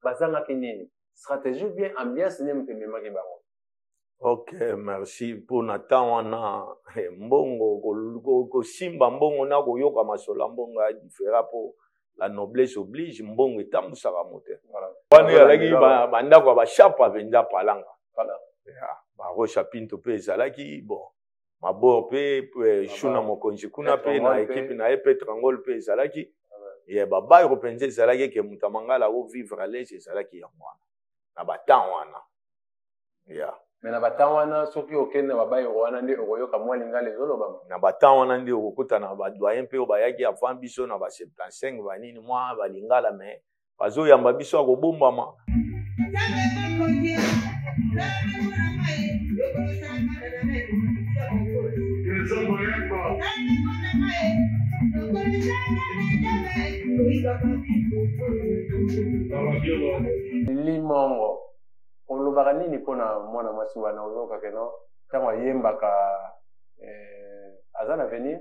bazanga kinini stratégie bien ambiance ne mtemema ke bango. Ok, merci pour Nathan wana mbongo ko simba mbongo na ko yoka masola mbongo ya différent pour la noblesse oblige mbongo etambusaka mote. Voilà. Bani alaki bandako ba chapa benza palanga. Voilà. Ya, ba rocha pinto pe ezalaki bon. Mabor pe shuna mokonzi kuna pe na équipe na EP Trangol pe ezalaki. Ya ba repense ezalaki ke mutamangala o vivre à l'aise ezalaki ya mwana. Na batan wana. Ya. Mais na batawana soki okende babayi wana nde okoyoka mwalinga lezolo bama na batawana nde okuta na badoyen pe obayaki avant biso na ba 75 banini mwa balingala mais bazoyamba biso akobombama Limongo olobaka nini mpona mwana mwasi wana oyoka keno ntango ayembaka aza na avenir?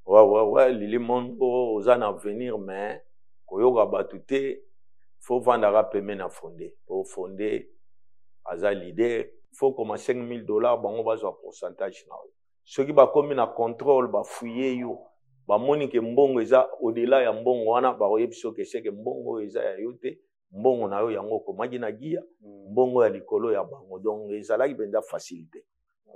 Ouais, Lili Mongo oza na avenir mais koyoka bato te faut vandaka peme na fonde po fonde aza leader faut koma $5,000 bango bazwa pourcentage na yo soki bakomi na contrôle bafuye yo bamoni ke mbongo eza au-delà ya mbongo wana bakoyebi so ke seke mbongo eza ya yo te mbongo na yo yango komaki na gia mbongo ya likolo ya bango donc ezalaki mpenza facilité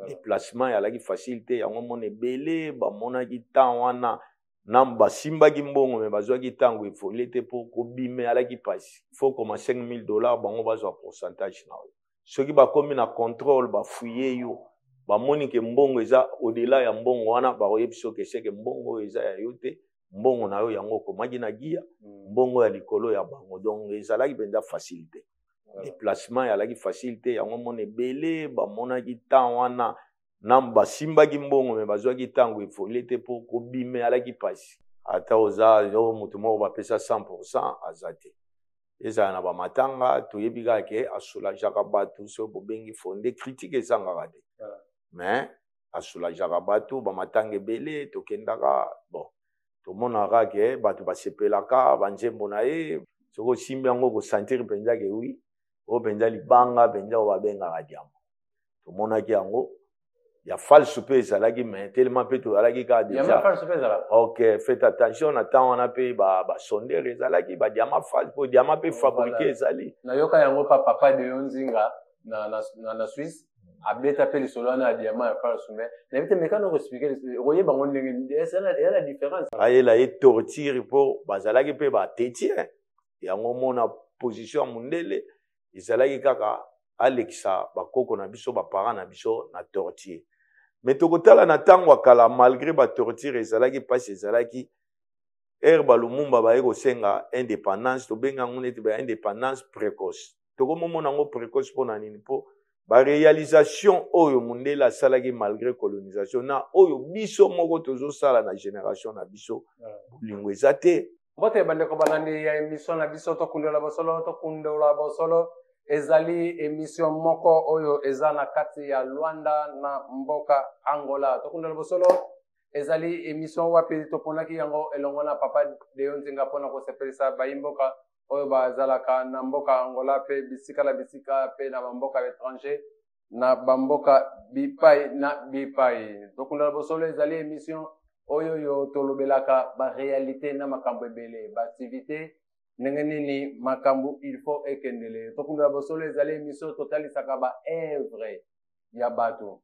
déplacement yalaki facilité yango mona ebele bamonaki temps wana na basimbaki mbongo me bazwaki ntango efoli te mpo kobime alaki pasi faut koma $5,000 bango bazwa pourcentage na yo soki bakomi na contrôle bafuye yo bamoni ke mbongo eza au-delà ya mbongo wana bakoyebi so ke seke mbongo eza ya yo te mbongo na yo yango komaki na gia mbongo ya likolo ya bango donc ezalaki mpenza facilité déplacement yalaki facilité yango mona ebele bamonaki temps wana na basimbaki mbongo me bazwaki ntango efoli te mpo kobime alaki pasi ata oza yo moto moko bapesa 100% aza te ezala na bamatanga toyebi kaka ke asolajaka bato so bobengi fonde critique ezangaka te mais asolajaka bato bamatanga ebele tokendaka bon tomonaka ke bato basepelaka banzembo na ye soki osimbi yango kosentir mpenza ke wi oyo mpenza libanga mpenza oyo babengaka diamant tomonaki yango ya false mpe ezalaki mais tellement mpe tozalaki kaka déjà ok faites attention na temps wana mpe basondere ezalaki badiamant false mpo diamant mpe fabriqué ezali nayoka yango pa papa de yo nzinga na Suisse abeta pe lisolo wana ya diamant ya false mais nayebi te mekano koexplike koyeba ngo ndenge eya la différence ayela ye torture mpo bazalaki mpe batetie yango mona position ya mondele ezalaki kaka alekisa bakoko na biso baparent na biso na torture mais tokotala na ntango akala malgré batorture ezalaki mpasi ezalaki ere balumumba baye kosenga indépendance tobenga yango neti ba indépendance précoce tokomomona yango précoce mpo na nini mpo baréalisation oyo mondele asalaki malgré colonisation na oyo biso moko tozosala na génération na biso bolingo eza te mbote bandeko balandi ya émission na biso tokundola bosolo ezali émission moko oyo eza na kati ya Luanda na mboka Angola tokundola bosolo ezali émission wapi toponaki yango elongo na papa de yo nzinga mpona kosepelisa bayimboka oyo bazalaka na mboka Angola pe bisika pe na bamboka étranger na bamboka bipai tokundola bosolo ezali émission oyo yo tolobelaka ba réalité na makambo ebele ba activité ndenge nini makambo il faut ekendele tokundela bosolo ezali émission totalisaka ba œuvre ya bato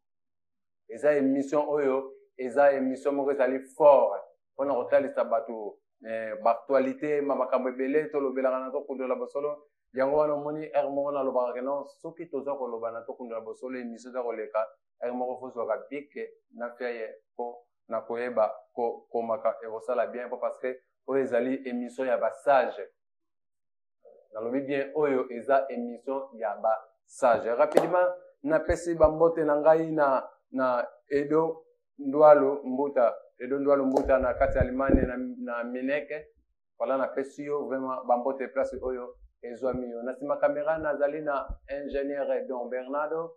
eza émission oyo eza émission moko ezali fort mpona kotalisa bato baactualité makambo ebele tolobelaka na tokundela bosolo yango wana omoni ere moko nalobaka keno soki toza koloba na tokundela bosolo émission eza koleka ere moko fozwaka bike na fiaye po na koyeba komaka ekosala bien mpo parce que oyo ezali émission ya basage nalobi bien oyo eza émission ya basage rapidement napesi bambote na ngai na Edo Ndwalu Mbuta na kati ya Allemagne na Mineke wala napesi yo vraiment bambote place oyo ezwami yo na nsima kamera nazali na ingénieur Don Bernardo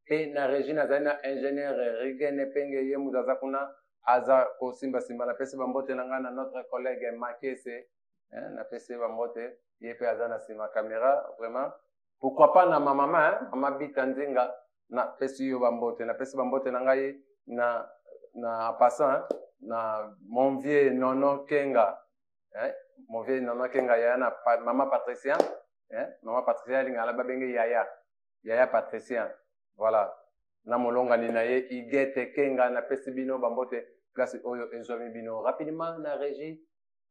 pe na régie nazali na ingénieur Rigene Penge ye mutu aza kuna aza kosimbasimba napesi bambote na ngai na notre collègue Makese na pesi bambote ye pe aza na sima caméra vraiment pourquoi pas na mama mama bita nzinga na pesi yo bambote na pesi bambote na ngai na passant na mon vieux Nono Kenga mon vieux Nono Kenga ya na mama Patricia mama Patricia lingala babenge yaya Patricia voilà na molonga ni na ye Igete Kenga na pesi bino bambote place oyo ezwami bino rapidement na régie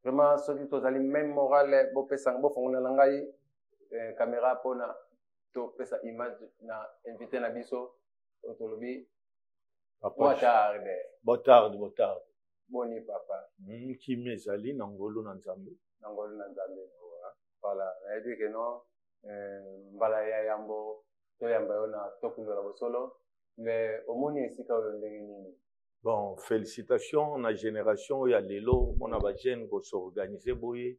vraiment soki tozali même morale bopesanga bofongola ngai caméra pona to pesa image na invité na biso otolobi Boa tarde. Boni papa. Kimi ezali na ngolu na nzambe. Voilà. Na que non mbala ya yambo to yamba yona to kundola bosolo mais omoni esika oyo ndenge nini. Bon, félicitations na génération ya lelo mona ba jeune ko s'organiser boye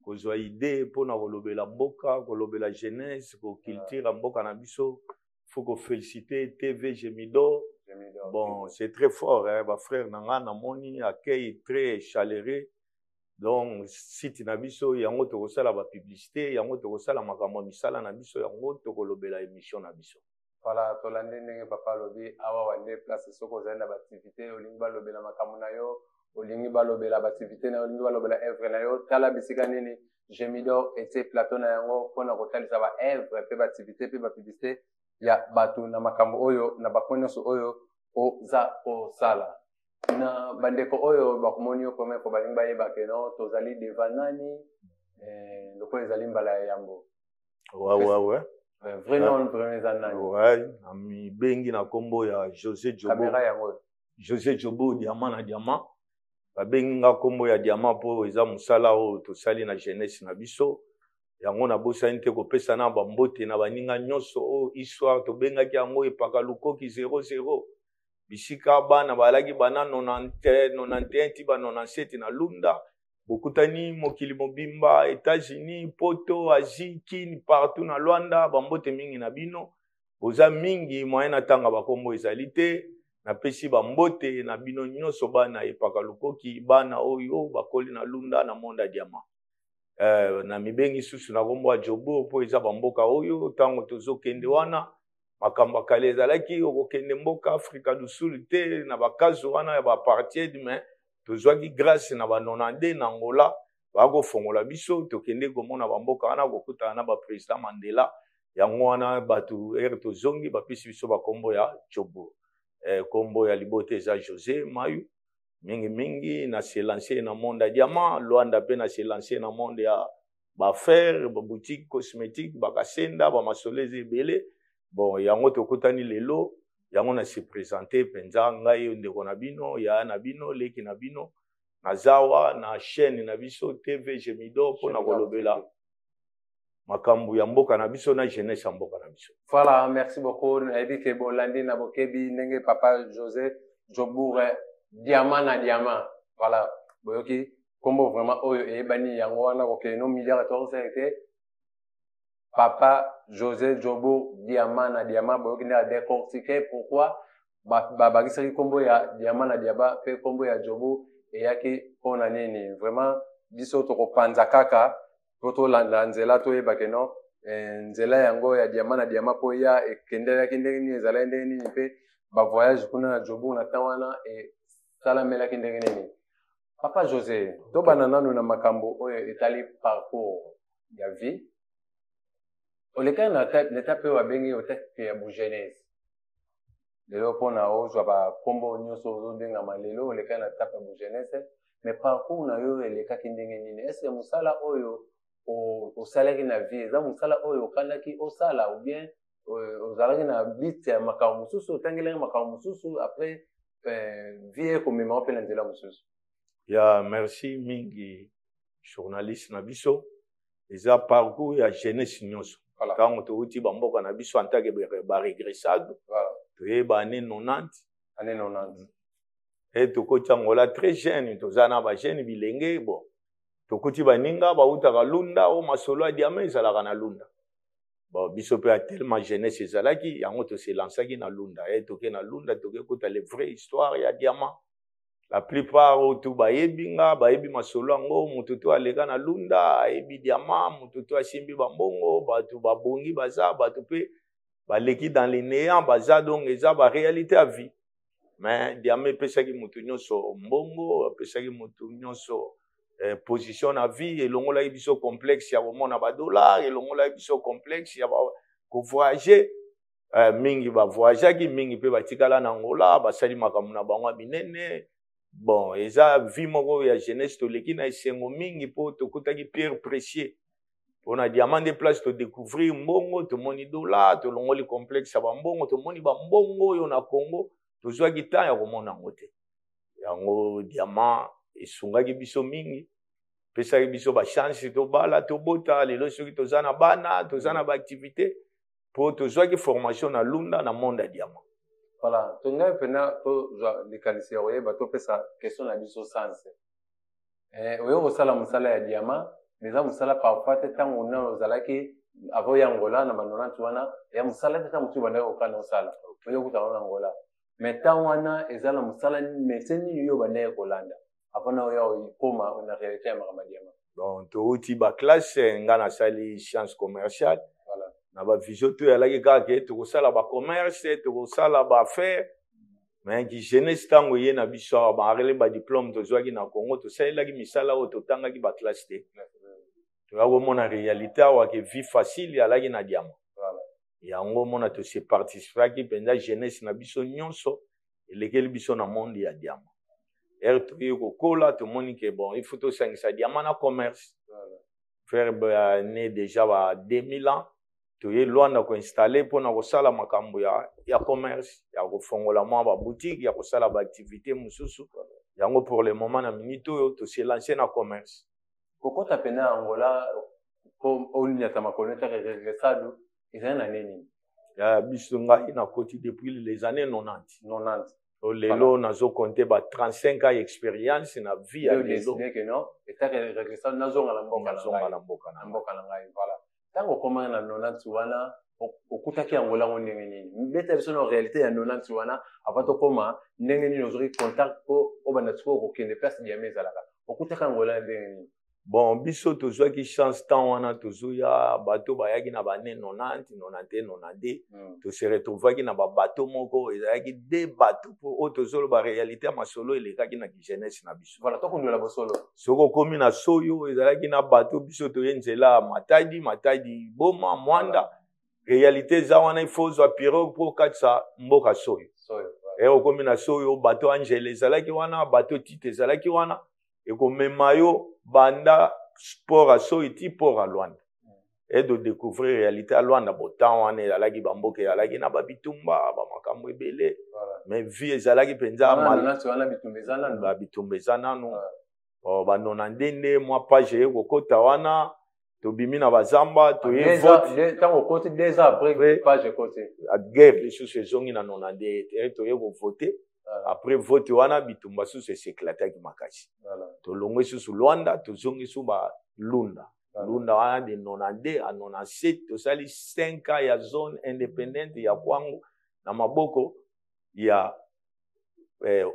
ko zwa idée pona kolobela mboka, kolobela jeunesse, ko culture mboka na biso. Faut ko féliciter TV Gemido. Bon, c'est très fort, hein, ma frère Nanga Namoni, accueil très chaleureux. Donc, si tu n'as pas ça, il y a un autre la publicité, il y a un autre la makambo misala na biso, il y a un autre la émission na biso. Voilà, to lande ndenge papa lobi awa wande place soko zana ba activité, olingi ba lobela makambo na yo, olingi ba lobela ba activité na olingi ba lobela œuvre na yo, tala bisika nini Gemido était plateau na yango pona kotalisa ba œuvre pe ba activité pe ba publicité ya batu na makambo oyo na bakweneso oyo oza osala na bandeko oyo bakomoni yo premier ko balingi bayeba ke no tozali devant nani lokola ezali mbala ya yambo ouais vrai nom premier za nani ouais ami bengi na kombo ya José Jobo caméra yango José Jobo diamant na diamant babengi nga kombo ya diamant po eza musala o tosali na jeunesse na biso yango na bosani te kopesa na bambote na baninga nyonso o histoire tobengaki yango epaka lukoki 00 bisika bana balaki bana 91 ti ba 97 na lunda bokutani mokili mobimba États-Unis poto Asie Kini partout na Luanda bambote mingi na bino boza mingi moyen na tanga bakombo ezali te na pesi bambote na bino nyonso bana epaka lukoki bana oyo bakoli na lunda na monde diamant na mibengi susu na kombo ya Jobo po eza bamboka oyo tango tozokende wana makambo kale ezalaki okokende mboka Afrika du Sud te na bakazo wana ya bapartied mais tozwaki grâce na ba 92 na Angola bakofongola biso tokende komona bamboka wana kokutana na ba président Mandela yango wana batu tozongi bapesi biso bakombo ya Jobo kombo ya libote eza José Mayu mingi na se lancer na monde ya diamant Luanda pe na se lancer na monde ya ba fer ba boutique cosmétique bakasenda ba masoleze ebele bon yango tokutani lelo yango na se présenter penza ngai ndeko na bino ya na bino leki na bino na zawa na chaîne na biso TV Gemido pona kolobela makambu ya mboka na biso na jeunesse ya mboka na biso. Voilà, merci beaucoup. Ebi ke bolandi na bokebi ndenge papa José Joboure diamant na diamant. Voilà, boyoki kombo vraiment oyo ebani yango wana ko ke no milliard 14 ke papa José Jobo diamant na diamant boyoki na décortiquer pourquoi bakisaki kombo ya diamant na diaba pe kombo ya Jobo eyaki pona nini vraiment biso to kopanza kaka poto la nzela to yeba ke no nzela yango ya diamant na diamant po ya ekendela kindenge ni ezala ndenge nini pe ba voyage kuna na Jobo na tawana e sala mela kindenge nini papa José to banana na makambo oyo etali parcours ya vie oleka na l'étape wa bengi otete ya bujeunesse lelo pona ozwa ba kombo nyonso ozodenga malelo oleka na étape ya bujeunesse mais parcours na yo eleka kindenge nini est-ce musala oyo osalaki na vie eza musala oyo okandaki osala ou bien ozalaki na bit ya makambo mosusu otangelaki makambo mosusu après vie ekomema mpe na nzela mosusu ya merci mingi journaliste na biso eza parcours ya jeunesse nyonso ntango touti bamboka na biso en tant que baregressade toyeba année 90 et tokoti Angola très jeune toza na bajeune bilenge bon tokuti baninga bautaka lunda o masolo ya diamant ezalaka na lunda bon biso pe tellement jeunesse ezalaki yango tose lansaki na lunda toke na lunda toke kuta les vraies histoires ya diamant La plupart otu bayebi nga bayebi masolo yango moto to aleka na lunda ayebi diamant moto to asimbi bambongo bato babongi baza bato pe baleki dans les néants baza donc eza ba réalité à vie mais diamant epesaki moto nyonso mbongo apesaki moto nyonso position na vie elongolaki biso complexe ya komona badollar elongolaki biso complexe ya kovoyager mingi bavoyageaki mingi mpe batikala na ngola basali makambo na bango ya minene bon eza vie moko ya jeunesse toleki na esengo mingi mpo tokutaki pierre précieux mpona diamant de place todécouvrir mbongo tomoni dollar tolongoli complexe ya bambongo tomoni bambongo oyo na Congo tozwaki temps ya komona yango te yango diamant esungaki biso mingi pesaki biso bachance tobala tobota lelo soki toza na bana toza na baactivité mpo tozwaki formation na lunda na monde ya diamant. Voilà, tonga pena to likanisi ya oyeba to pesa question na biso sanse. Oyo kosala musala ya diamant, meza musala parfois te tango na ozalaki avo ya Angola na banonanti wana ya musala te tango mutu banda okana osala. Oyo kutana na Angola. Mais tango wana ezala musala meseni yo banda kolanda. Apona oyo koma na réalité ya makama diamant. Donc touti ba classe ngana sali science commerciale. Na ba vision to yalaki kaka tokosala ba commerce tokosala ba affaire mais ki jeunesse tango ye na biso ba arele ba diplôme tozwaki na Congo tosalelaki misala oyo totangaki ba classe te tokomona réalité awa ke vie facile yalaki na diamant yango mona tose participaki mpenza jeunesse na biso nyonso elekeli biso na monde ya diamant toye kokola tomoni ke bon il faut tosangisa diamant na commerce faire né déjà ba 2000 ans toye Luanda ko installer pona kosala makambo ya commerce ya kofongola mwa ba boutique ya kosala ba activité mususu yango pour le moment na minute oyo to se lancer na commerce kokota pena Angola ko olunya ta makoneta resado izana nini ya biso ngai na koti depuis les années 90 lelo nazo compter ba 35 ans expérience na vie ya lelo que non eta resado nazonga na mboka na ngai voilà tango koma na 90 wana okutaki Angola ndenge nini mbeta biso na réalité ya 90 wana apato koma ndenge nini ozori contact ko obana tsiko ko kende place ya mezalaka okutaka Angola ndenge nini bon biso tozwaki chance temps wana tozoya bato bayaki na bane 90 91 92 to se retrouvaki na ba bato moko ezalaki deux bato po tozolo ba réalité ya masolo elekaki na jeunesse na biso voilà to kondola bosolo soko komi na soyo ezalaki na bato biso toyenzela matadi boma mwanda réalité za wana il faut zo pirogue pour katsa mboka soyo okomi na soyo bato angele ezalaki wana bato tite ezalaki wana ekomema yo banda sport à soiti pour à Luanda et de découvrir réalité à Luanda botan wana ezalaki bamboka ezalaki na babitumba bamakambo ebele mais vie ezalaki penza bitumba nanu banona ndende mwa page ekokota wana tobimi na bazamba toye vote tango côté 2 ans après page côté guerre lisusu ezongi na 92 toye kovote après vote wana bitumba susu eseklataki makasi tolongwe susu Luanda tozongi su ba lunda wana de 92 à 97 tosali 5 ans ya zone indépendante ya Kwango na maboko ya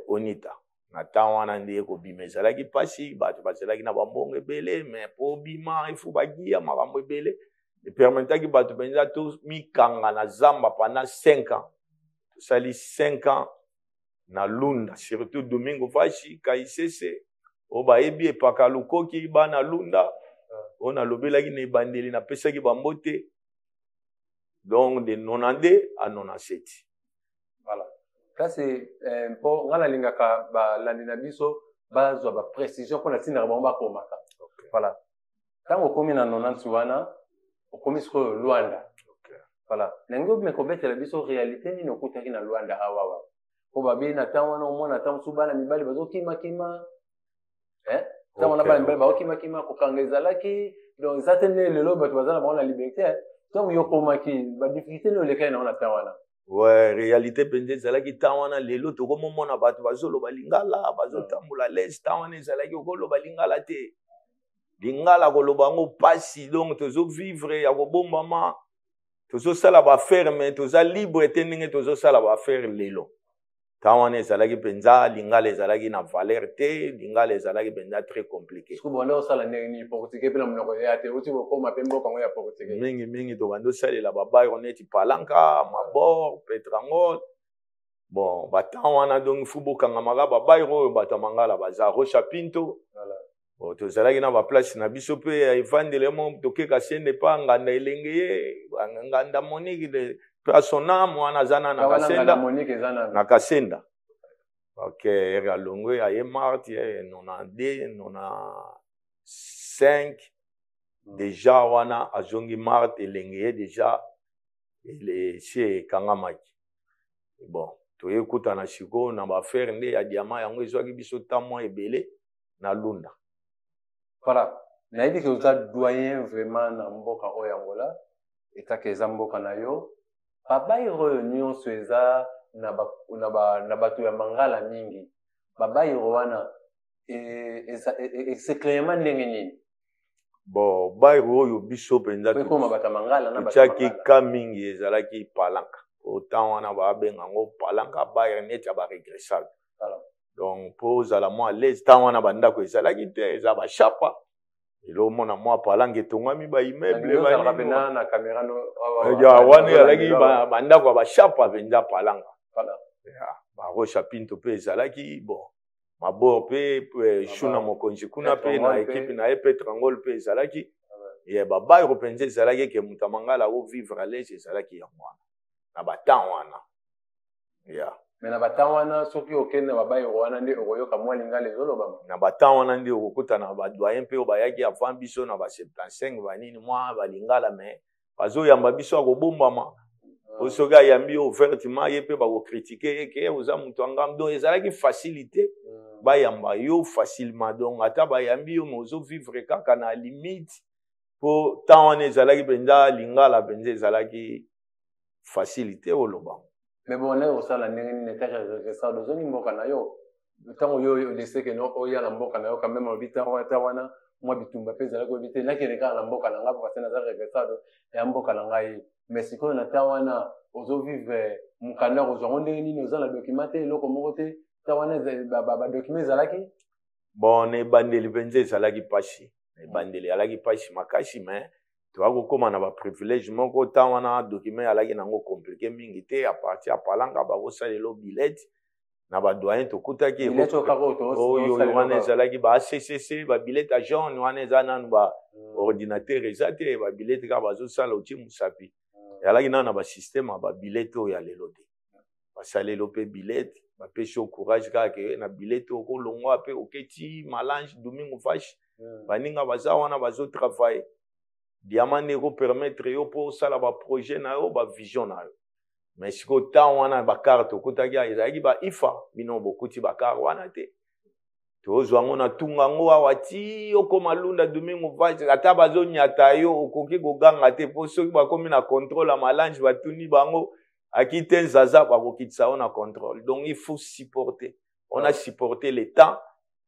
Onita na temps wana nde ekobima ezalaki pasi bato bazalaki na bambongo ebele mais po bima ifu bagia makambo ebele epermetaki bato mpenza to mikanga na zamba pendant 5 ans tosali 5 ans na lunda surtout Domingo Fashi Kaisese obayebi epaka lukoki bana lunda ona lobelaki na ebandeli na pesaki bambote donc de 92 à 97 voilà ça c'est pour ngala lingaka ba landina biso bazwa ba précision pour na tinda ba komaka voilà tango komi na 90 wana okomi sko Luanda voilà nango mekobetela biso réalité ni nokutaki na Luanda awawa ko babi na tango wana omona tango subana mibali bazokima tango na bana mibali bazokima ko kangezalaki donc zatene lelo bato bazana ba na liberté tango yokomaki ba difficulté no lekay na ona tango wana ouais réalité penze ezalaki temps wana lelo tokomona bato bazoloba lingala bazotambola les temps wana ezalaki okoloba lingala te lingala koloba ngo pasi donc tozo vivre ya kobombama tozo sala ba faire mais toza libre te ndenge tozo sala ba faire lelo Tawana ezalaki penza lingala ezalaki na valeur te, lingala ezalaki penza très compliqué. Bonda osala ndenge portugais pe na monoko ya te uti bokoma pe mboka ngo ya portugais. Mingi to bando salela babai oneti palanka, mabor, petrangol. Bon, batawana donc fubo kangamaka babai oyo bato mangala baza Rocha Pinto. Voilà. Bon, tozalaki na ba place na biso pe evandele mo tokeka sende pa nganda elenge nganda Monique de persona mwana zana na kasenda na kasenda. OK, era longo ya marti 92 95 déjà wana azongi marti elenge déjà ele chez kangamaki. Bon, toye kutana siko na ba faire nde ya diamant yango ezwaki biso tamo ebele na Lunda. Voilà. Naïdi que vous êtes doyen vraiment na mboka Oyangola, eta keza mboka na yo. Baba iro nyonso eza na batu ya mangala mingi. Baba iro wana c'est clairement ndenge nini. Bon, bairo oyo biso penza ko koma bata mangala na bata mangala. Tchaki kamingi ezalaki palanka. Autant wana ba benga ngo palanka bairo net ya ba regressable. Voilà. Donc pour la moi l'aise tant wana banda ko ezalaki te eza ba chapa. Ilo mona moi palanka etongami ba immeuble ba rapena na caméra no. Ya wana alaki banda ko ba chapa benza palanka. Voilà. Ya ba Rocha Pinto pe ezalaki bon. Mabor pe shuna mokonji kuna pe na équipe na Petrangol pe ezalaki. Ya baba europenze ezalaki ke mutamangala o vivre à l'aise ezalaki ya mwana. Na batan wana. Ya. Mais na batan wana soki okende baba euro wana nde okoyoka mwa lingala ezoloba. Na batan wana nde okokuta na ba doyen pe obayaki avant biso na ba 75 banini mwa balingala mais bazoyamba biso akobombama. Osoga yambi ouvertement ye pe ba ko critiquer ke oza mutu angam donc ezalaki facilité bayamba yo facilement donc ata bayambi yo mozo vivre kaka na limite po temps wana ezalaki penza lingala penza ezalaki facilité oloba. Mais bon là osala ndenge nini teke ça dozoni mboka na yo tango yo de seke no oya na mboka na yo quand même obita wana mwa bitumba pe ezalaki obite nakele kaka na mboka na ngapo parce na za regresado ya mboka na ngai mais sikoyo na tawana ozo vivre mukanda ozongo ndenge nini ozala documenté eloko moko te tawana ba document ezalaki bon ne bandeli penza ezalaki pasi ne bandeli alaki pasi makasi mais to koma na ba privilège moko tawana document alaki nango compliqué mingi te à partir ya palanka ba ko salelo billet na ba doyen to kutaki oyo wana ezalaki ba CCC ba billet à jaune wana ezana ba ordinateur ezate ba billet ka bazo sala uti musapi yalaki na ba système ba billet to ya lelo te ba salelo pe billet ba pesi au courage ka ke na billet to ko longwa pe oketi malange domingo fash baninga baza wana bazo travailler diamant ko permettre yo pour sala ba projet na yo ba vision na yo mais siko ta wana ba carte okutaki ezalaki ba ifa bino bokuti ba carte wana te tozo ngo na tunga ngo awati okoma Lunda domingo vaje ata bazonyata yo okoki koganga te po soki bakomi na contrôle ya malange batuni bango akite zaza bakokitisa on a contrôle donc il faut supporter on a supporté le temps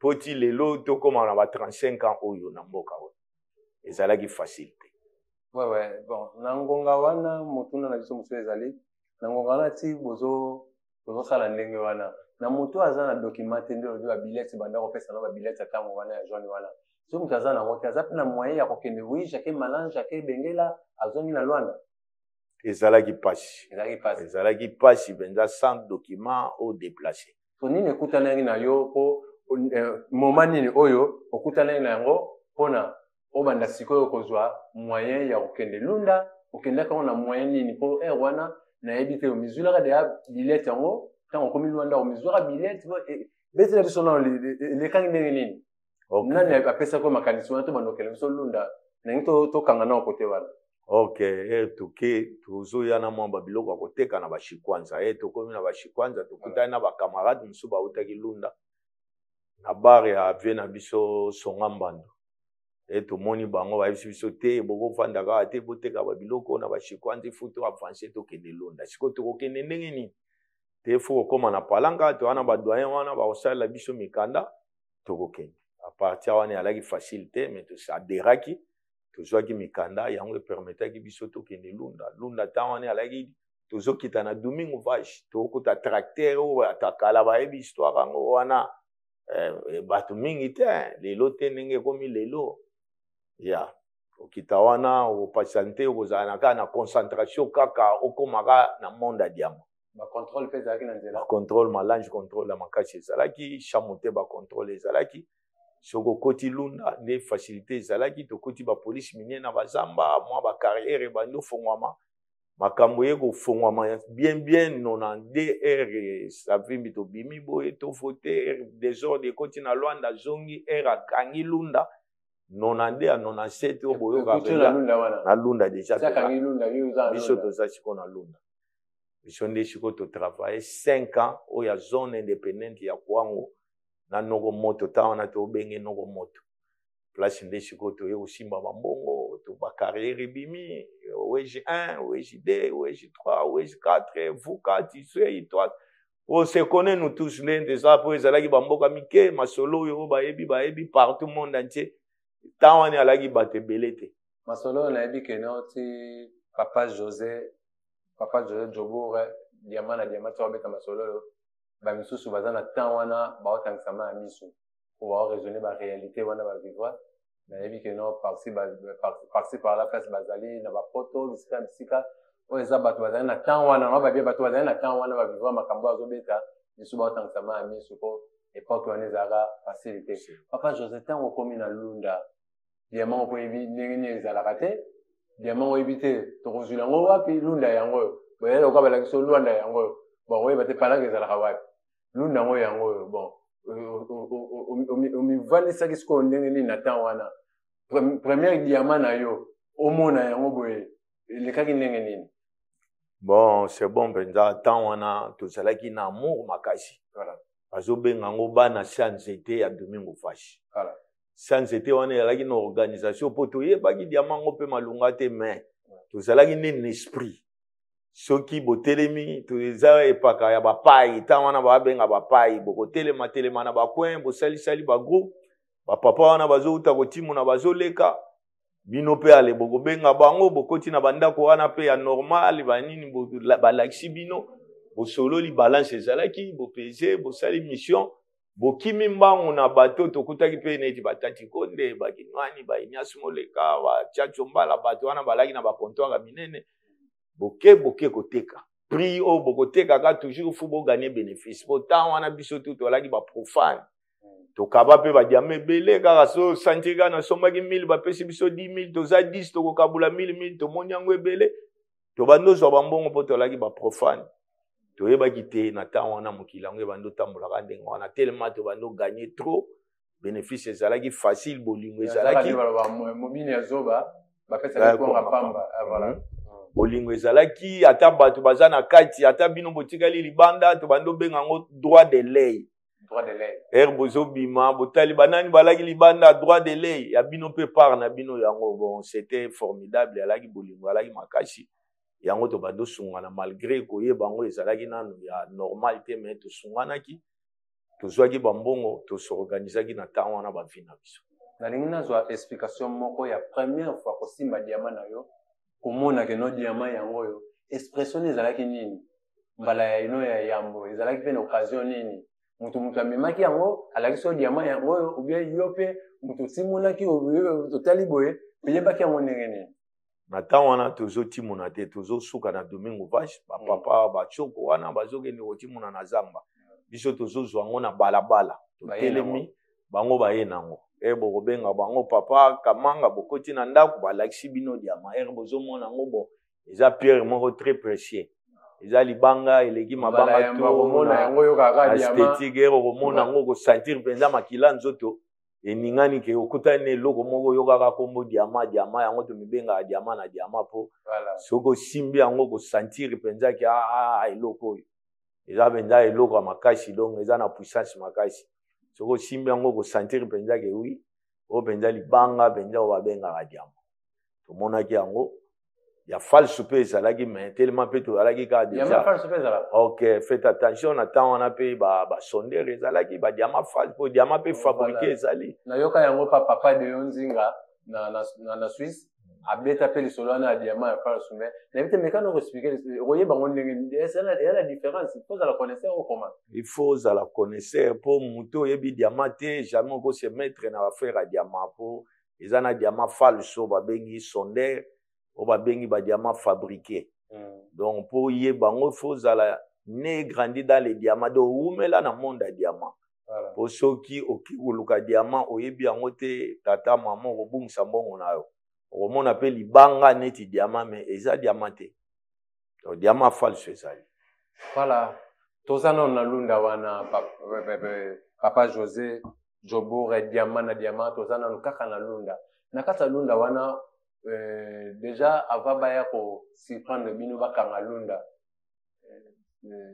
poti lelo to koma na ba 35 ans oyo na mboka oyo ezalaki facilité. Ouais bon nangonga wana mutuna na biso muso ezali nangonga na ti bozo sala ndenge wana na mutu aza na documenté nde ba billet banda ko pesa na ba billet atango wana ya jaune wana so mutu aza na ngote aza na moyen ya kokende oui chaque malange chaque bengela azongi na Luanda ezalaki pasi benza sans document au déplacer to nini ekutana na yo po moment nini oyo okutana na yango pona obanda sikoyo kozwa moyen ya kokende Lunda okende ka na moyen nini po wana na ebite omizula ka de billet yango tango komi Luanda omizula billet bete biso na le kangi ndenge nini nani apesa ko makanisi wana to bandokele biso Lunda na ngito to kanga na kote wana. OK, toke tozo yana mwamba biloko akoteka na bashikwanza tokomi na bashikwanza tokutana na ba camarade musu ba utaki Lunda na bar ya vena biso songa mbando tomoni bango ba biso te boko fanda ka te boteka ba biloko na bashikwanza futo avancer tokende Lunda siko tokokende ndenge nini te fo koma na palanka to wana ba doyen wana ba osala biso mikanda tokokende à partir wana alaki facilité mais to sa deraki tozwaki mikanda yango permetaki biso tokende Lunda ta wana alaki tozokita na Domingo Vache tokuta tracteur oyo atakala bayebi histoire yango wana bato mingi te lelo te ndenge ekomi lelo ya okita wana opasisa nte okozala na kaka na concentration kaka okomaka na monde ya diamant bacontrôle mpe ezalaki na nzela bacontrôle malange contrôle ya makasi ezalaki chameau te bacontrôle ezalaki soki okoti lunda nde facilité ezalaki tokoti bapolisi minier na bazamba mwa bacarrière ebandi ofongwama makambo ye kofongwama bien 92 heure savimbi tobimi boye tofote heure desordre ekoti na Luanda zongi heure akangi lunda 92 à 97 oyo boyoka na lunda déjà biso toza siko na lunda biso nde siko totravaille 5 ans oyo ya zone indépendante ya Kwango na noko moto ta wana tobenge noko moto place nde siko toye kosimba bambongo to bacarrière ebimi OEG 1 OEG 2 OEG 3 OEG 4 vuka tiswe toi on se connaît nous tous nde ça pour ezalaki bamboka mike masolo oyo bayebi partout monde entier tawani alaki bato ebele te masolo nayebi keno ti papa José Jobore diamant na diamant tobeta masolo oyo bamisusu baza na temps wana baotangisa ma misu po baoraisonner baréalité wana bavivre nayebi keno parci par la place bazali na bapoto bisika oyo eza bato bazali na temps wana no babia bato bazali na temps wana bavivre makambo azobeta misu baotangisa ma misu po époque wana ezalaka facilité papa José ntango okomi na lunda diamant okoyebi ndenge nini ezalaka te diamant oyebi te tokozwila yango wapi lunda yango oyo boyele okabala biso lwanda yango oyo bon oyeba te palanga ezalaka wapi lunda yango oyo bon omivandisaki sikoyo ndenge nini na temps wana première diamant na yo omona yango boye elekaki ndenge nini bon c'est bon mpenza temps wana tozalaki na amour makasi bazobenga yango bana sanzete ya Domingo Vache sanzete wana ezalaki na organisation mpo toyebaki diamant ngo mpe malunga te mais tozalaki nini esprit soki botelemi toza epaka ya bapai ta wana babenga bapai bokotelema na bacoin bosalisali bagroupe bapapa wana bazouta kotimuna bazoleka bino pe ale bokobenga bango bokoti na bandako wana pe ya normal banini balakisi bino bosololi balance ezalaki bopese bosali mission bokimi mbango na bato tokutaki pe neti batati konde bakinwani bainyasi moleka bachacho mbala bato wana balaki na bakontoire minene boke koteka prix o bokoteka ka toujours fu bo gagner bénéfice po temps wana biso tout tolaki ba profane tokaba pe ba diamant belé kaka so santika na sombaki 1000 bapesi biso 10000 toza 10 tokokabula 1000 tomoni yango ebele to bando zo bambongo po tolaki ba profane toyebaki te na temps wana mokili yango ebando tambolaka ndenge wana tellement to bando gagner trop bénéfice ezalaki facile bolingo ezalaki mobini ya zoba bapesa ko pamba voilà bolingo ezalaki ata bato baza na kati ata bino botikali libanda to bando benga ngo droit de lait bozobima botali banani balaki libanda droit de lait ya bino pe par na bino yango bon c'était formidable alaki bolingo alaki makasi yango to bando sungana malgré koyeba ngo ezalaki nanu ya normal te mais to sunganaki tozwaki bambongo tosorganisaki na temps wana bavina biso nalingi nazwa explication moko ya première fois kosimba diamant na yo komona ke no diamant yango oyo expression ezalaki nini mbala ya ino ya yambo ezalaki pe na occasion nini mutu amemaki yango alaki so diamant yango oyo ou bien yo pe mutu timonaki totali boye oyebaki yango ndenge nini na temps wana tozotimona te tozosuka na Domingo Vache bapapa bachoko wana bazokende kotimona na zamba biso tozozwa yango na balabala totelemi bango baye nango bokobenga bango papa kamanga bokoti na ndako balakisi bino diamant bozomona yango bo eza pierre moko très précieux eza libanga eleki mabanga to esthétique okomona yango kosentir mpenza makila nzoto eningani ke okutani eloko moko oyokaka kombo diamant yango tomibengaka diamant na diamant po soki osimbi yango kosentir mpenza ke eloko oyo eza mpenza eloko ya makasi donc eza na puissance makasi soki osimbi yango kosentir mpenza ke wi oyo mpenza libanga mpenza oyo babengaka diamant tomonaki yango ya false mpe ezalaki mais tellement mpe tozalaki kaka déjà ok faites attention na temps wana mpe basondere ezalaki badiamant false mpo diamant mpe fabriqué ezali nayoka yango pa papa de yo nzinga na Suisse abeta pe lisolo wana diamant ya falso mais na bite mekano ko expliquer royer bango ndenge c'est la différence il faut la connaître au comment il faut la connaître pour muto yebi diamant te jamais ko se mettre na affaire à diamant pour ezana diamant falso ba bengi sondeur o ba bengi ba diamant fabriqué donc pour yebango il faut la né grandi dans les diamants do umela na monde à diamant. Voilà. Pour ceux qui okikuluka diamant oyebi yango te tata maman obungisa mbongo na yo. On appelle libanga neti diamant mais eza diamant te. Donc diamant falso ezali. Voilà. Tozana na lunda wana papa José Jobore diamant na diamant tozana lukaka na lunda. Na kata lunda wana déjà avaba ya ko surprendre bino bakanga lunda.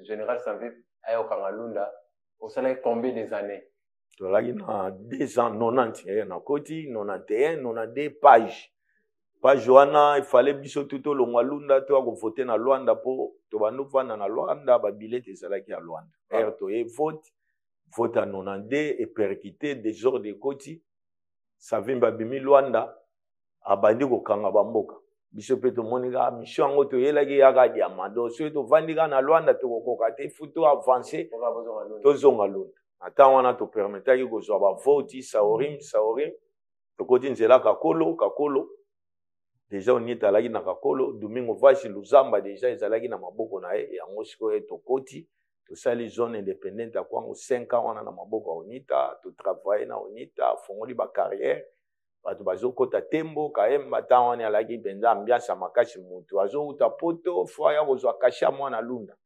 Général Sanvip ayo kanga lunda. Au salaire combien des années? Tu as 2 ans, 91, na koti, 91, 92 pages. Page wana, il fallait biso tuto lo Lunda, tu as voté na Luanda pour, tu vas nous vendre na Luanda, ba billet et salaki à Luanda. R2 vote à 92 et perquité des ordres de koti. Ça vient ba bimi Luanda, abandi ko kanga bamboka. Biso pe to monika mission ngo to yelaki yaka diamant do so to vandika na Luanda to kokate futo avancer to zonga Lunda ata wana to permetaki ko zo ba voti saorim to koti nzela kakolo déjà on est alaki na kakolo Domingo Vashi Luzamba déjà ezalaki na maboko na ye yango siko to koti to sali zone indépendante à kwango 5 ans wana na maboko onita to travailler na onita fongoli ba carrière bato bazokota tembo kaemba tawani alaki benza ambiance makasi mutu azokuta poto fwa ya kozwa kasha mwana Lunda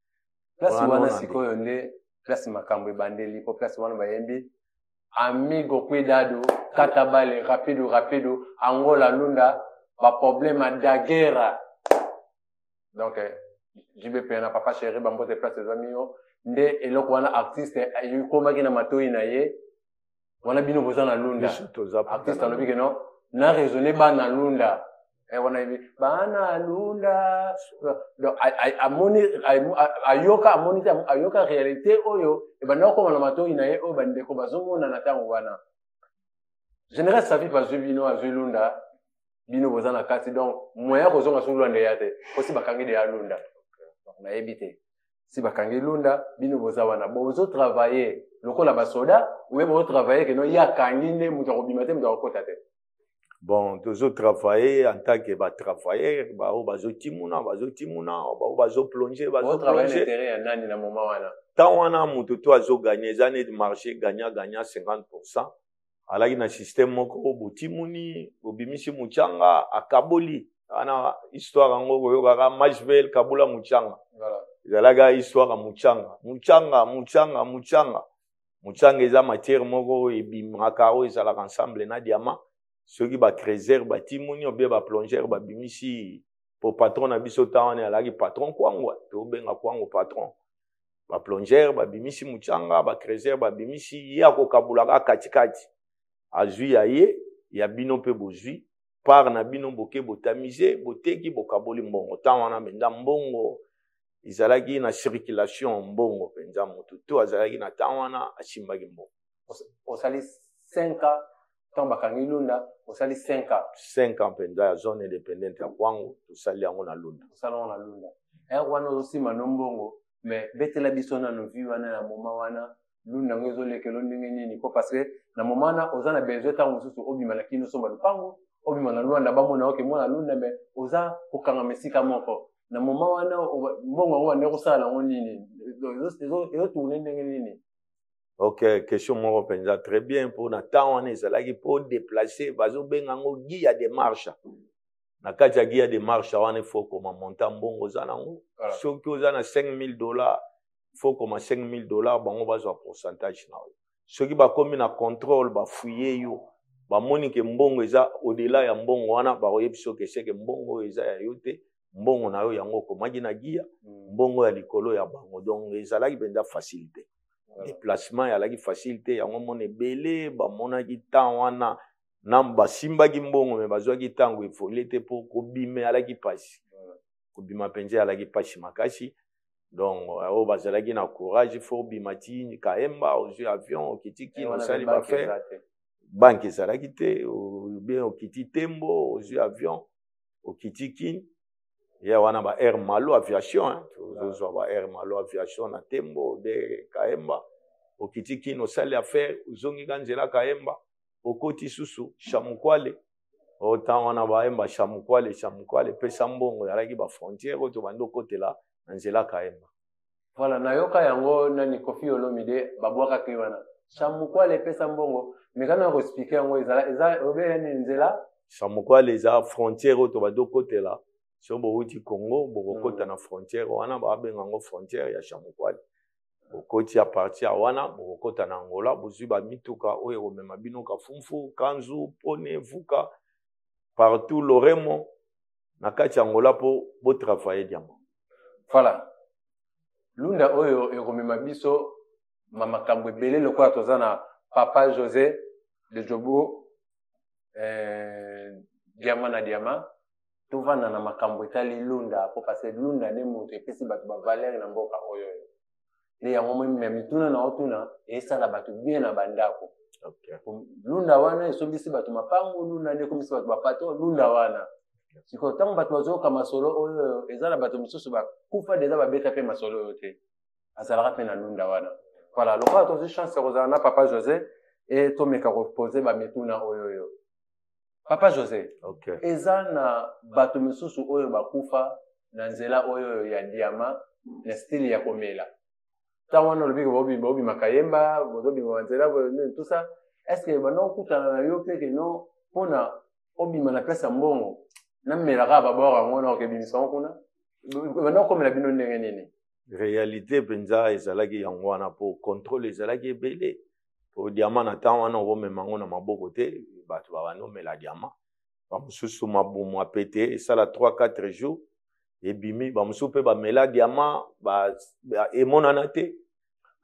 place wana sikoyo nde place makambo ebandeli po place wana bayembi amigo cuidado katabale rapido Angola Lunda ba problème da guerre donc JBP na papa chéri bambote place ezamio nde eloko wana artiste ayikomaki na matoi na ye wana bino boza na Lunda artiste alobi que non na raisonner ba na Lunda wana ibi ba na Lunda donc ayoka réalité oyo e bana ko na matoi na ye o bande ko bazomona na tango wana général Savi bazwi bino azwi Lunda bino boza na kati donc moyen ko zonga sur Lunda yate aussi bakangi de ya Lunda donc na ebité si bakangi Lunda bino boza wana bozo travailler lokola basoda ou même travailler que non ya kangine muto kobimate muto kokota te bon toujours travailler en tant que ba travailleur ba o bazo timuna ba bazo plonger travailler terrain nani na moment wana tant wana muto to azo gagner zane de marché gagnant 50% alaki na système moko botimuni bobimisi muchanga akaboli ana histoire ngo koyoka Mashvel kabula muchanga voilà zalaga histoire ya muchanga eza matière moko ebimaka oyo ezalaka ensemble na diamant soki ba creuser batimuni obie ba plonger babimisi po patron na biso tawana alaki patron kwango to benga kwango patron ba plonger babimisi muchanga ba creuser babimisi ya kokabulaka katikati azwi ya ye ya bino pe bozwi par na bino boke botamiser boteki bokaboli mbongo tawana menda mbongo izalaki na circulation mbongo penza mutu to azalaki na tawana asimbaki mbongo osali 5 ans tant bakangi Lunda osali 5 ans penza ya zone indépendante ya kwango tosali yango na Lunda wana osima no mbongo mais betela biso na no vi wana na moma wana Lunda ngo ezolekelo ndenge nini po parce que na moma na ozana besoin tango susu obima na kino somba lupango obima na Lunda bamona oke mona Lunda mais oza kokanga mesika moko na moma wana mbongo wana kosala ngo nini ezo tourner ndenge nini. Ok, question moko penza très bien pour na temps wana ezalaki pour déplacer bazo benga ngo guy ya démarche na kati ya guy ya démarche wana faut comment monter mbongo za nango soki oza na $5,000 faut comme $5,000 bango bazwa pourcentage na yo soki bakomi na contrôle bafouiller yo bamoni ke mbongo eza au-delà ya mbongo wana bakoyebisa ke seke mbongo eza ya yo te mbongo na yo yango komaki na gia mbongo ya likolo ya bango donc ezalaki penza facilité déplacement yalaki facilité yango mona ebele bamonaki temps wana na basimbaki mbongo me bazwaki ntango efole te mpo kobima yalaki pasi kobima penza yalaki pasi makasi donc oyo bazalaki na courage fo obima ti kaemba ozwi avion okiti kino osali bafaire banke ezalaki te bien okiti tembo ozwi avion okiti kini ya wana ba Air Malo aviation hein tozozwa ba Air Malo aviation na Tembo de Kaemba okiti kini osali affaire uzongi kanzela Kaemba okoti susu Chamukwale autant wana baemba Chamukwale pesa mbongo yalaki ba frontière oto bando kotela nzela Kaemba. Voilà, nayoka yango nani Koffi Olomide babwaka ke wana Chamukwale pesa mbongo mekana ko expliquer yango eza obele nzela Chamukwale eza frontière oto bando kotela so bo uti Congo bo kota na frontière wana ba benga ngo frontière ya Chamukwale okoti a partir wana bo kota na Angola bozwi ba mituka oyo mema binoka fumfu kanzu pone vuka partout l'oremo na kati Angola po travailler diamant. Voilà. Lunda oyo ekomema biso mama kambo ebele lokola toza na Papa José de Jobo diamant na diamant tovanda na makambo etali lunda po parce lunda ne moto epesi bato ba valeur na mboka oyo ne yango meme mituna na otuna esala bato bien na bandako. Okay. Lunda wana esombisi bato mapango lunda ne komisi bato bapato lunda wana siko tango bato bazoka masolo oyo ezala bato misusu bakufa deja babeta pe masolo oyo te azalaka pe na lunda wana. Voilà, lokola tozi chance kozala na Papa José et tomeka koposer bamituna oyo Papa José, okay. Eza na bato misusu oyo bakufa na nzela oyo ya diamant na style ya komela. Tango wana lobiko bobi makayemba, bobi manzela, tout ça. Est-ce que bano kutana na yo pe que non pona obima na pesa mbongo na melaka babora ngona okebimisa kuna? Bano komela bino ndenge nini? Réalité penza ezalaki yango wana po contrôle ezalaki ebele. Po diamant na tango wana obomema ngo na maboko te. Bato banomela diamant bamususu mabumu apete esala 3-4 jours ebimi bamususu pe bamela diamant emonana te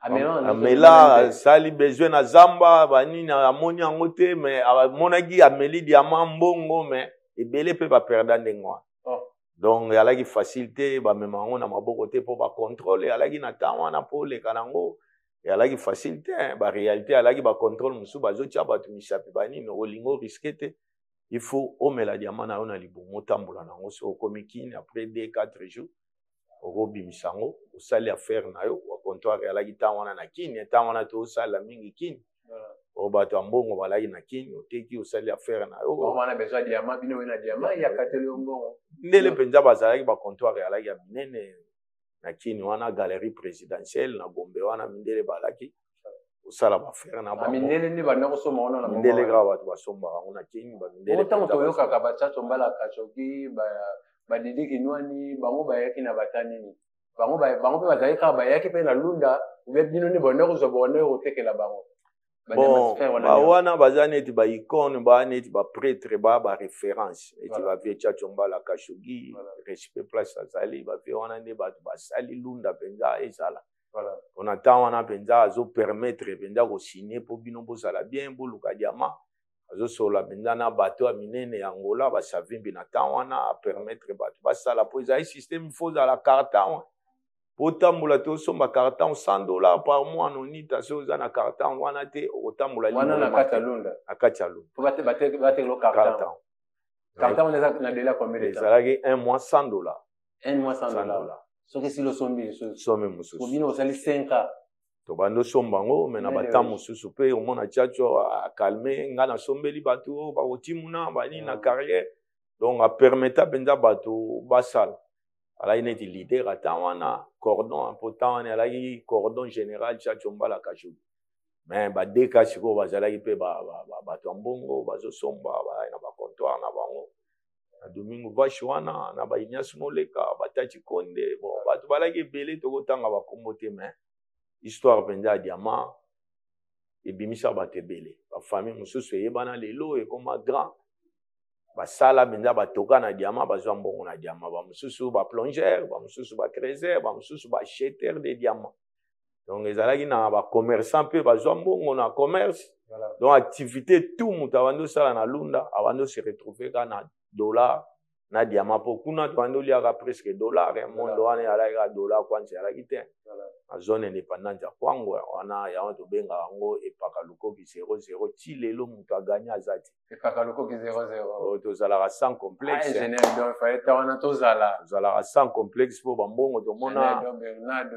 amela sali besoin na zamba banini amoni yango te mais amonaki ameli diamant mbongo mais ebele pe baperda ndenge wana donc alaki facilité bamema yango na maboko te po bacontrôle alaki na temps wana po oleka nango alaki facilité ba réalité alaki ba contrôle musu bazotia bato misapi banini olingo risqué te il faut omela diamant na yo na libumu tambola nango so komi kini après 2-4 jours okobimisa ngo osali affaire na yo wa comptoir alaki temps wana na kini temps wana to osala mingi kini o bato ambongo balaki na kini oteki osali affaire na yo wana besoin diamant bino na diamant ya kateli mbongo ndele penza bazalaki ba comptoir alaki ya minene na kini wana galerie présidentielle na Gombe wana mindele balaki usala ba faire na ba mindele ni bana ko soma wana na mindele grave watu basomba wana kini ba mindele otango toyoka ka bachacho mbala kachoki ba didi kinwani bango bayaki na batani ni bango pe bazali ka bayaki pe na lunda ube bino ni bana ko zobona otekela bango bon wana bazani eti ba icône ba neti ba prêtre ba référence eti ba vie chacho mbala kashogi respect place azali ba vie wana ne ba sali lunda penza ezala voilà on attend wana penza azo permettre penza ko signer po bino bozala bien boluka diamant azo sola penza na bato a minene ya Angola ba savimbi na temps wana a permettre bato basala po ezali système faut à la carte otambola to somba carton $100 par mois nonita so za na carton wana te otambola wana na katalunda akachalunda faut bate lo carton on est na délai combien de temps ezalaki un mois $100 un mois $100 so que si lo sombi somme mususu bino osali 5 to bando sombango mais na bata mususu pe omona chacho a calmer nga na sombeli bato ba otimuna bani na carrière donc a permettre benza bato basal ala ineti leader atawana cordon important ala yi cordon général chacho mbala kashu mais ba deka siko bazalaki pe ba tambongo bazo somba ba na ba comptoir na bango na Domingo Vachwana na ba Ignace Moleka batati konde bon bato balaki belé to kotanga ba kombote mais histoire penza diamant ebimisa batebele ba famille mususu yebana lelo e comme grand basala benza batoka na diamant bazwa mbongo na diamant ba mususu ba plongeur ba mususu ba creuser ba mususu ba acheteur de diamants donc ezalaki na ba commerçant pe bazwa mbongo na commerce voilà. Donc activité tout mutu abando sala na lunda abando se retrouver kana dollar na diamant po kuna abando liaka presque dollar et mondo wana yalaka dollar kwanza yalaki te na zone indépendante ya Kwango wana ya to benga yango epaka lukoki 0-0 ti lelo mutu aganye azati epaka lukoki 0-0 tozalaka sans complexe ingénieur donc fallait tawana tozalaka sans complexe po bambongo tomona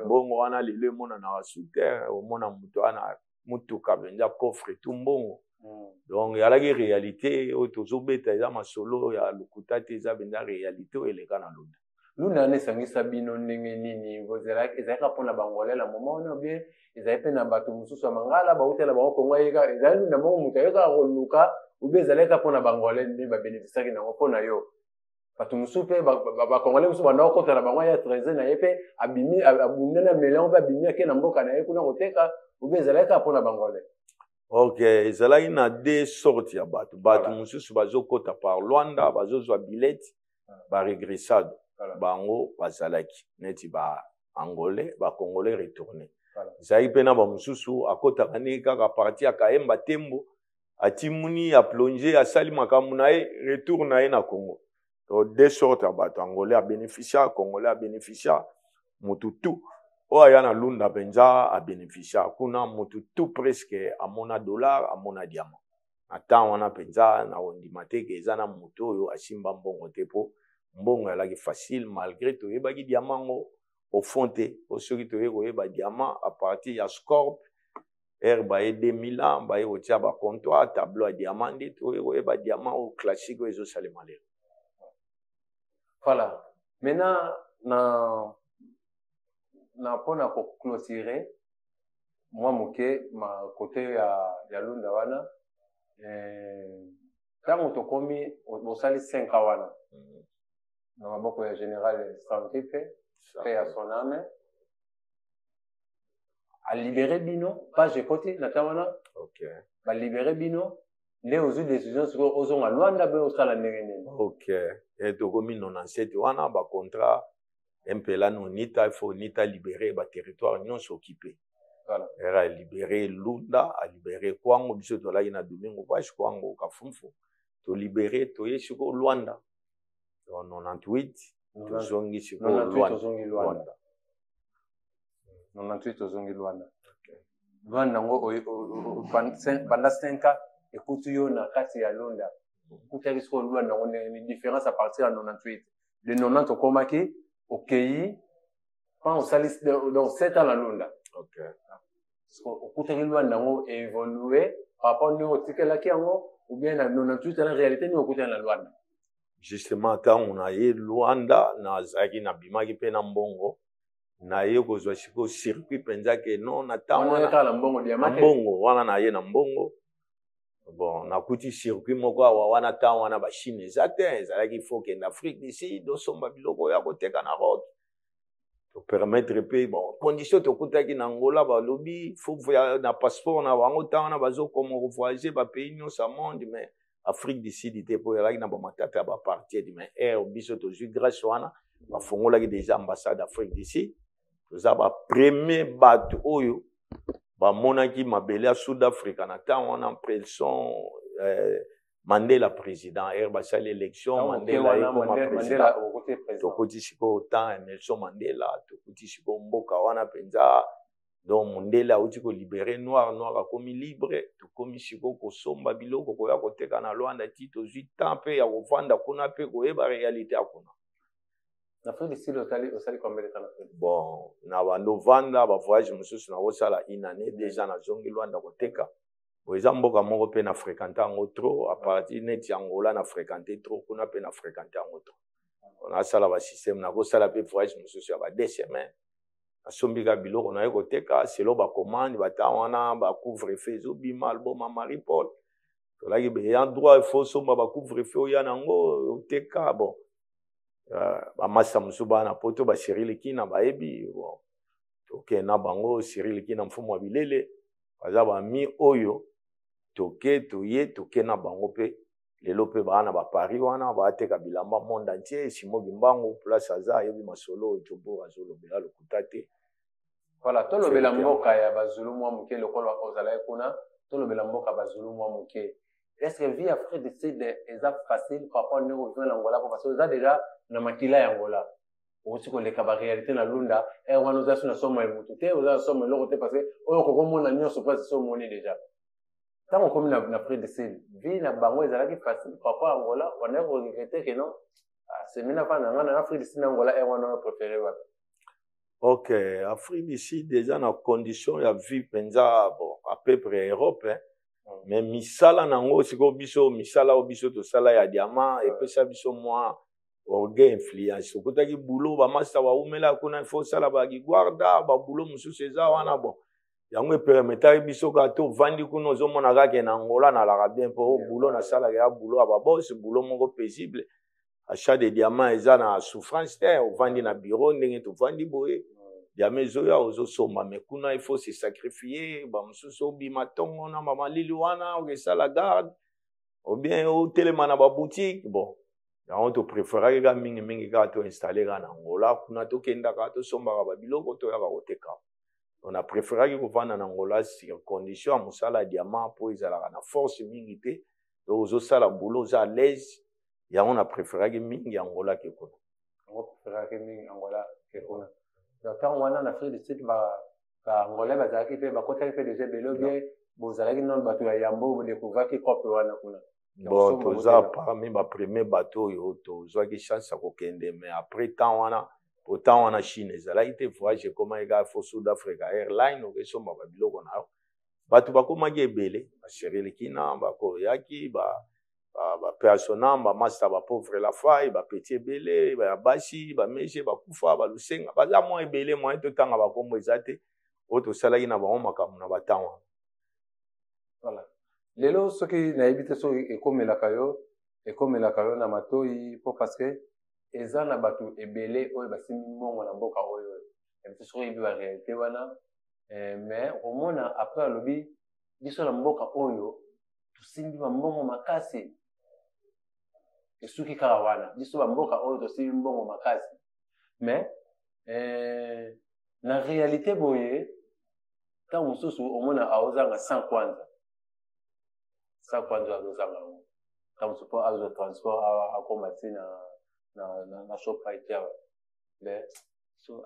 mbongo wana lelo emona na wasouter omona mutu wana mutuka benza coffre tout mbongo donc yalaki réalité oyo tozobeta eza masolo ya lokuta te eza benza réalité oyo eleka na lunda lunda nesangisa bino ndenge nini ezalaka mpona bangolais na moma wana bien ezali mpe na bato mosusu ya mangala bautela bango kongo ayeka ezali lunda moko moto ayekaka koluka ubie ezalaka mpona bangolais nde babénéficiaki nango mpona yo bato mosusu mpe bakongolais mosusu banda kokotana bango ya trésor na ye mpe abunda na mélange mpe abimi ake na mboka na ye kuna koteka ubie ezalaka mpona bangolais. Ok, ezalaki na deux sortes ya bato mosusu bazokota par Luanda bazozwa bileti baregressado bango bazalaki neti ba-angolais ba-congolais retourné ezalaki mpe na bamosusu akotaka ndenge kaka parti akayemba tembo atimuni aplonge asali makambo na ye retour na ye na Congo. Donc deux sortes ya bato angolais abénéficia congolais abénéficia mutu tu oyo aya na lunda mpenza abénéficia kuna mutu tu presque amona dollar amona diamant na temps wana mpenza na ondima te ke eza na mutu oyo asimba mbongo te po mbongo yalaki facile malgré toyebaki diamant ngo au fond te po soki toye koyeba diamant à partir ya scorp r baye 2000 ans baye kotia bacomptoir tableau ya diamant nde toye koyeba diamant oyo classique oyo ezosalema lelo. Voilà. Maintenant, na mpona clôturer moi moke ma côté ya lunda wana ntango tokomi bosali 5 ans wana na maboko ya général santé pe ya son âme alibéré bino page ekoti na ntango wana balibéré bino nde ozwi décision sikoyo ozonga Luanda mpe osala ndenge nini. Ok, tokomi 97 wana bacontrat mpela nonita ifo nita libéré baterritoire nyonso occupé era libéré Lunda alibéré Kwango biso tolaki na Domingo Page Kwango Kafumfu tolibéré toye sikoyo Luanda 98 tozongi sikoyo Luanda 98 tozongi Luanda Luanda ngo pendant 5 ans ekuti yo na kati ya Lunda kutaki sikoyo Luanda ngo ni différence à partir ya 98 de 90 okomaki okei quand osali donc 7 ans na Lunda okutaki Luanda ngo évolué par rapport ni otikelaki yango ou bien na 98 na réalité ni okutaki na Luanda justement ntango na ye Luanda nazalaki nabimaki mpe na mbongo na ye kozwa sikoyo circuit mpenza ke non na ntango wana na ye na mbongo bon nakuti circuit moko awa wana ntango wana bachine eza te ezalaki fo kende Afrique du Sud osomba biloko ya koteka na rock topermettre mpe bon condition tokutaki na Angola balobi fo na passeport na bango ntango wana bazokoma kovoyage bapays nyonso ya monde mais Afrique du Sud te mpo ezalaki na bamatata ya baparti edi mais biso tozwi grâce wana bafongolaki déjà ambassade d'Afrique du Sud toza bapremier bato oyo bamonaki mabele ya Sud Africa na ntango wana Nelson Mandela président basali élection Mandela ekoma président tokuti sikoyo temps ya Nelson Mandela tokuti sikoyo mboka wana mpenza donc Mandela auti kolibere noir akomi libre tokomi sikoyo kosomba biloko koya koteka na Luanda ti tozwi temps mpe ya kovanda kuna mpe koyeba réalité ya kuna. L'Afrique du Sud osali combien de temps na Afrique? Bon na banovanda bavoyage mosusu na kosala une année déjà nazongi Luanda koteka eza mboka moko mpe na fréquente yango trop à partir neti Angola na fréquente trop kuna mpe na fréquente yango trop nasala basystème nakosala mpe voyage mosusu ya ba 2 semaines nasombika biloko naye koteka selo bacommande batango wana bacouvre-feu ezobima alboma Marie Paul tolaki beya droit ifo osomba bacouvre-feu oya nango oteka bon bamasa mosusu bana poto Cyril Kina bayebi bon tokenda bango Cyril Kina mfumu wa bilele baza bami oyo toke toye toke na bango mpe lelo mpe bana baparis wana bateka bilamba monde entier Simogi Mbangu place aza ayebi masolo tobo azolobela lokuta te. Voilà, tolobela mboka ya bazulu mwa moke lokola ozala kuna tolobela mboka bazulu mwa moke. Est-ce que vie Afrique du Sud est facile par rapport à nous rejoindre l'Angola parce que ça déjà na makila ya Angola aussi que les réalité na lunda et on nous a sur somme et muté on a somme le côté parce que on comment on a mis sur place somme on est déjà tant on comme na près de ces vie na bango ezala qui facile papa Angola on a regretté que non c'est maintenant pas na Afrique du Sud Angola et on a préféré ouais. Ok, Afrique du Sud déjà na condition ya vie penza bon à peu près Europe hein. Mais misala nango siko biso misala obiso to sala ya diamant et puis ça biso moi orgueil influence okotaki boulot ba master wa umela kuna il faut sala ba guarda ba boulot mususu eza wana bon yango permettre biso ka to vandi kuna ozomona kaka na Angola na la bien pour boulot na sala ya boulot ba boss boulot moko paisible achat de diamants eza na souffrance te vandi na bureau ndenge to vandi boye diamants zoya ozosomba mais kuna il faut se sacrifier ba mususu bima tongo na mama lili wana o sala garde ou bien au téléman na ba boutique bon on te préférait que mingi ka to installer en Angola kuna to kenda ka to somba ba biloko to ya ka oteka on a préféré que vendre en Angola sur condition musala diamant pour izala na force mingi te to ozo sala boulot za à l'aise ya on a préféré que mingi Angola ke kuna on préféré que mingi Angola ke kuna donc quand on a en Afrique du Sud ba Angola ba za ki pe ba kota ki pe déjà belo bien bozala ki non ba to ya yambo bo découvrir ki kope wana kuna. Bon, toza parmi ma premier bateau yo toza ki chance à kokende mais après temps wana autant wana Chine ezala ite voyage comment ega fo South Africa Airline o keso ba biloko na batu bakoma ki ebele ba Cyril Kina ba Koyaki ba personnel ba master ba pauvre la faille ba petit ebele ba basi ba meje ba kufa ba lusenga ba za mo ebele mo to tanga ba kombo ezate o to sala ina ba makamu na batanwa voilà. Lelo soki na ebite so ekomelaka yo na matoi po parce que eza na bato ebele oyo basimi mbongo na mboka oyo ebite so ebi ba réalité wana mais omona après alobi biso na mboka oyo tusimbi ba mbongo makasi esuki kaka wana biso ba mboka oyo tosimbi mbongo makasi mais na réalité boye ntango mosusu omona aozanga 100 kwanza ça quand à nos amis comme support à nos transport à combattre na shop haïtien mais so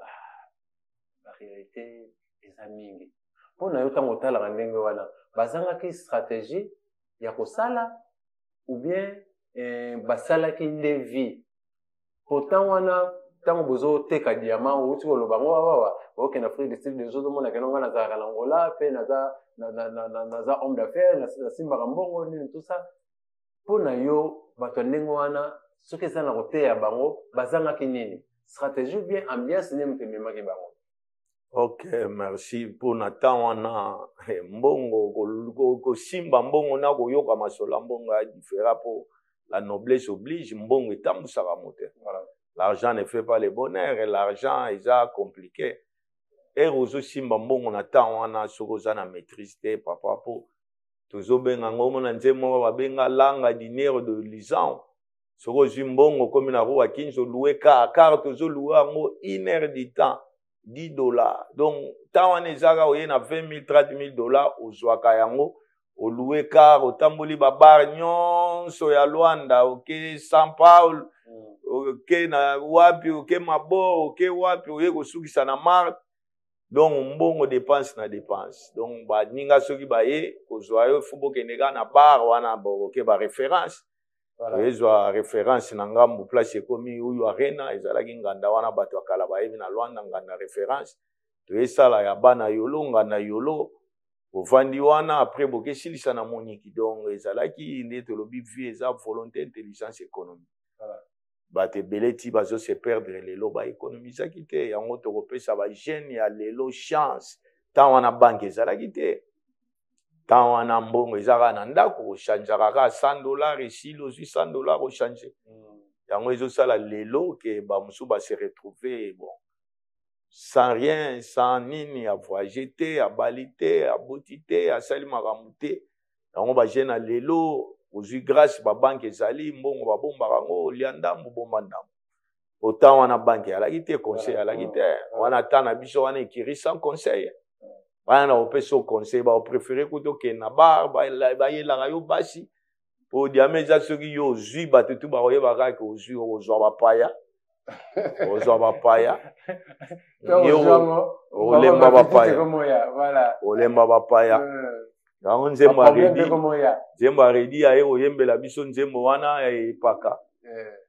la réalité est amingi pour na yo tango tala ndenge wana bazanga ki stratégie ya kosala ou bien basala ki ndevi pourtant wana tango bozo teka diamant ou tu lo bango wa OK na Afrique du Sud des autres monde na ngana za Angola pe na za homme d'affaires na simba mbongo ni tout ça pour na yo bato ndenge wana soki eza na koteya bango bazanga ki nini stratégie bien ambiance ni mtemema ki bango. OK, merci pour na temps wana mbongo ko simba mbongo na ko yoka masola mbongo a différent pour la noblesse oblige mbongo etambusaka mote. Voilà. L'argent ne fait pas le bonheur et l'argent est compliqué. Et ozo simba mbongo na temps wana soko za na maîtrise te papa po tozo benga ngomo na nzemo ba benga langa dinero de lisan soko zimbongo comme na roi kinzo louer car tozo louer ngo 1 heure du temps $10 donc temps wana ezaka oye na 20 000 30 000 dollars ozwaka yango o louer car otamboli ba bar nyonso ya Luanda OK São Paulo OK na wapi OK Mabo OK wapi oye kosukisa na Marte. Donc mbongo dépense na dépense donc ba ninga soki ba ye kozwa yo fubo keneka na bar wana bo ke ba référence voilà ezwa référence na ngambo place ekomi uyu arena ezalaki nganda wana bato akala ba yebi na Luanda nganda référence to esala ya bana yolo nganda yolo ovandi wana après boke silisa na moniki donc ezalaki ndete lobi vie eza volonté intelligence économique voilà bate beleti bazo se perdre lelo ba économiser kité yango to kopesa ba jeune ya lelo chance tant wana banque ezalaki te tant wana mbongo ezaka na ndako changeaka ka $100 ici lo $100 au changer yango ezo sala lelo ke ba musu ba se retrouver bon sans rien sans nini à voyager te à baliter à botiter à sali makamute yango ba jeune ya lelo ozui grâce ba banque ezali mbongo ba bomba rango lianda mbomba ndambo autant wana banque alaki te conseil alaki te wana tana biso wana ekiri sans conseil wana opeso conseil ba préférer kuto ke na bar ba yela yo basi po diameza soki yo ozui batetu ba oyeba ka ke ozui ozwa ba paya ozwa bapaya olemba bapaya olemba bapaya yango nzembo aredi aye oyembela biso nzembo wana epaka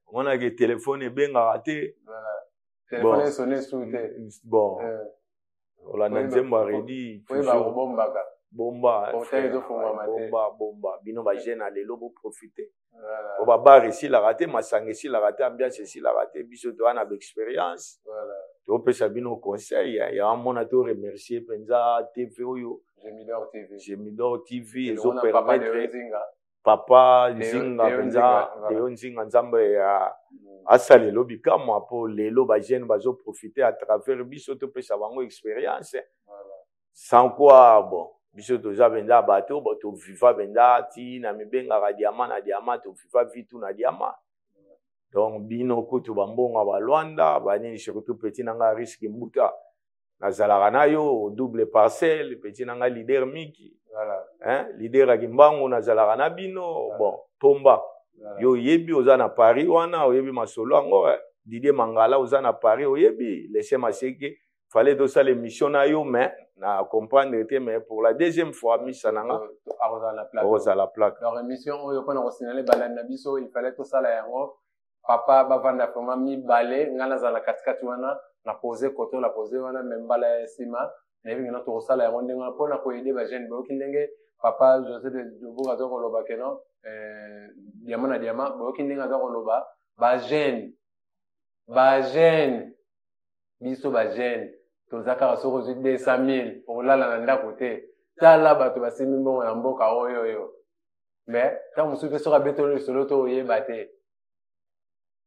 omonake telefone ebengaka te bon olanda nzembo aredi bomba bino bagene lelo boprofite po babar esilaka te masanga esilaka te ambiance esilaka te biso towana baexpérience topesa bino conseil yawamona to remercier mpenza tv oyo Gemidor TV ezopermettre papa nzinga mpenza Deo Nzinga nzambe asalelo bikamwa po lelo bagene bazoprofite à travers biso topesa bango expérience sans quoi bon biso toza benza bato to viva benza ti na mibengaka diama na diama to viva vitu na diama donc bino kutu bambonga balwanda banini surtout petit nanga risque mbuta nazalaka na yo double parcelle petit nanga leader miki leader akimbango nazalaka na bino bon tomba yo yebi oza na Paris wana oyebi masolo yango Didier Mangala oza na Paris oyebi laisser maseke fallait dosa l'émission na yo mais na comprendre te mais pour la deuxième fois misa nanga à la plaque leur émission oyo pona ko signaler balani na biso il fallait to sala yango papa bavanda vraiment mi balé ngana za la katikati wana na poser côté la poser wana même bala sima na yebi ngana to sala yango ndenga pona ko aider ba jeune bo kindenge papa José de Boga to koloba keno diama na diama bo kindenge za koloba ba jeune biso ba jeune tozaka soko 200,000 pour lala na ndako te tala bato basimi mbongo na mboka oyo mais ta musupe soka betolo solo to oyeba te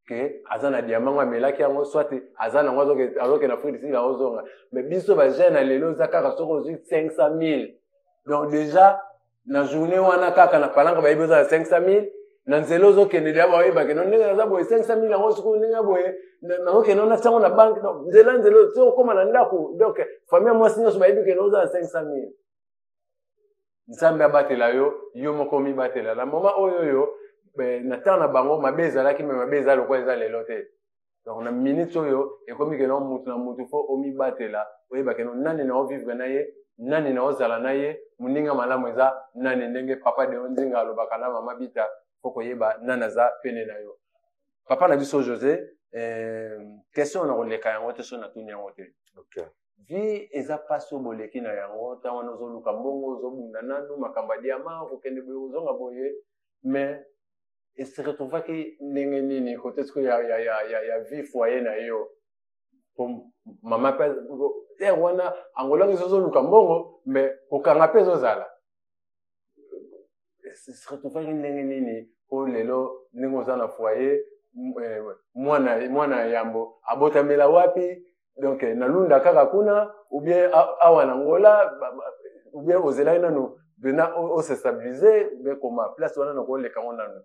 ke azana diamant amelaki yango soit azana ngo azoke na fruit sila ozonga mais biso ba jeune lelo zaka soko 500,000 donc déjà na journée wana kaka na palanga ba yebeza 500,000 na nzelo zokende dia ba oyeba ke non ndenge za boye 500,000 yango soko ndenge boye na okende na tsango na banque donc nzelo so koma na ndako donc famille moi sinyo so ba yebi ke no za 500,000 nzambe abatela yo moko mi batela la mama oyo na tana bango mabeza laki me mabeza lokwa eza lelo te donc na minute oyo ekomi ke no mutu na mutu fo omi batela oyeba ke no nani na vivre na ye nani na ozala na ye muninga malamu eza nani ndenge papa de Nzinga alobaka na mama bita foko yeba nana za pene na yo papa na biso José question na koleka yango te so na tuni yango te okay vi eza paso boleki na yango ta wana ozoluka mbongo ozobunda nanu makamba diama kokende boye ozonga boye mais se retrouva ki ndenge nini côté ce ya vie foyer na yo pour mama pe wana angola ngizoluka mbongo mais kokanga pe zozala se retrouva ki ndenge nini pour lelo ndenge ozana foyer mwana yambo abotamela wapi donc nalunda kaka kuna ou bien awa na ngola ou bien ozela nanu bena o se stabiliser mais comment place wana na ko leka ngona nanu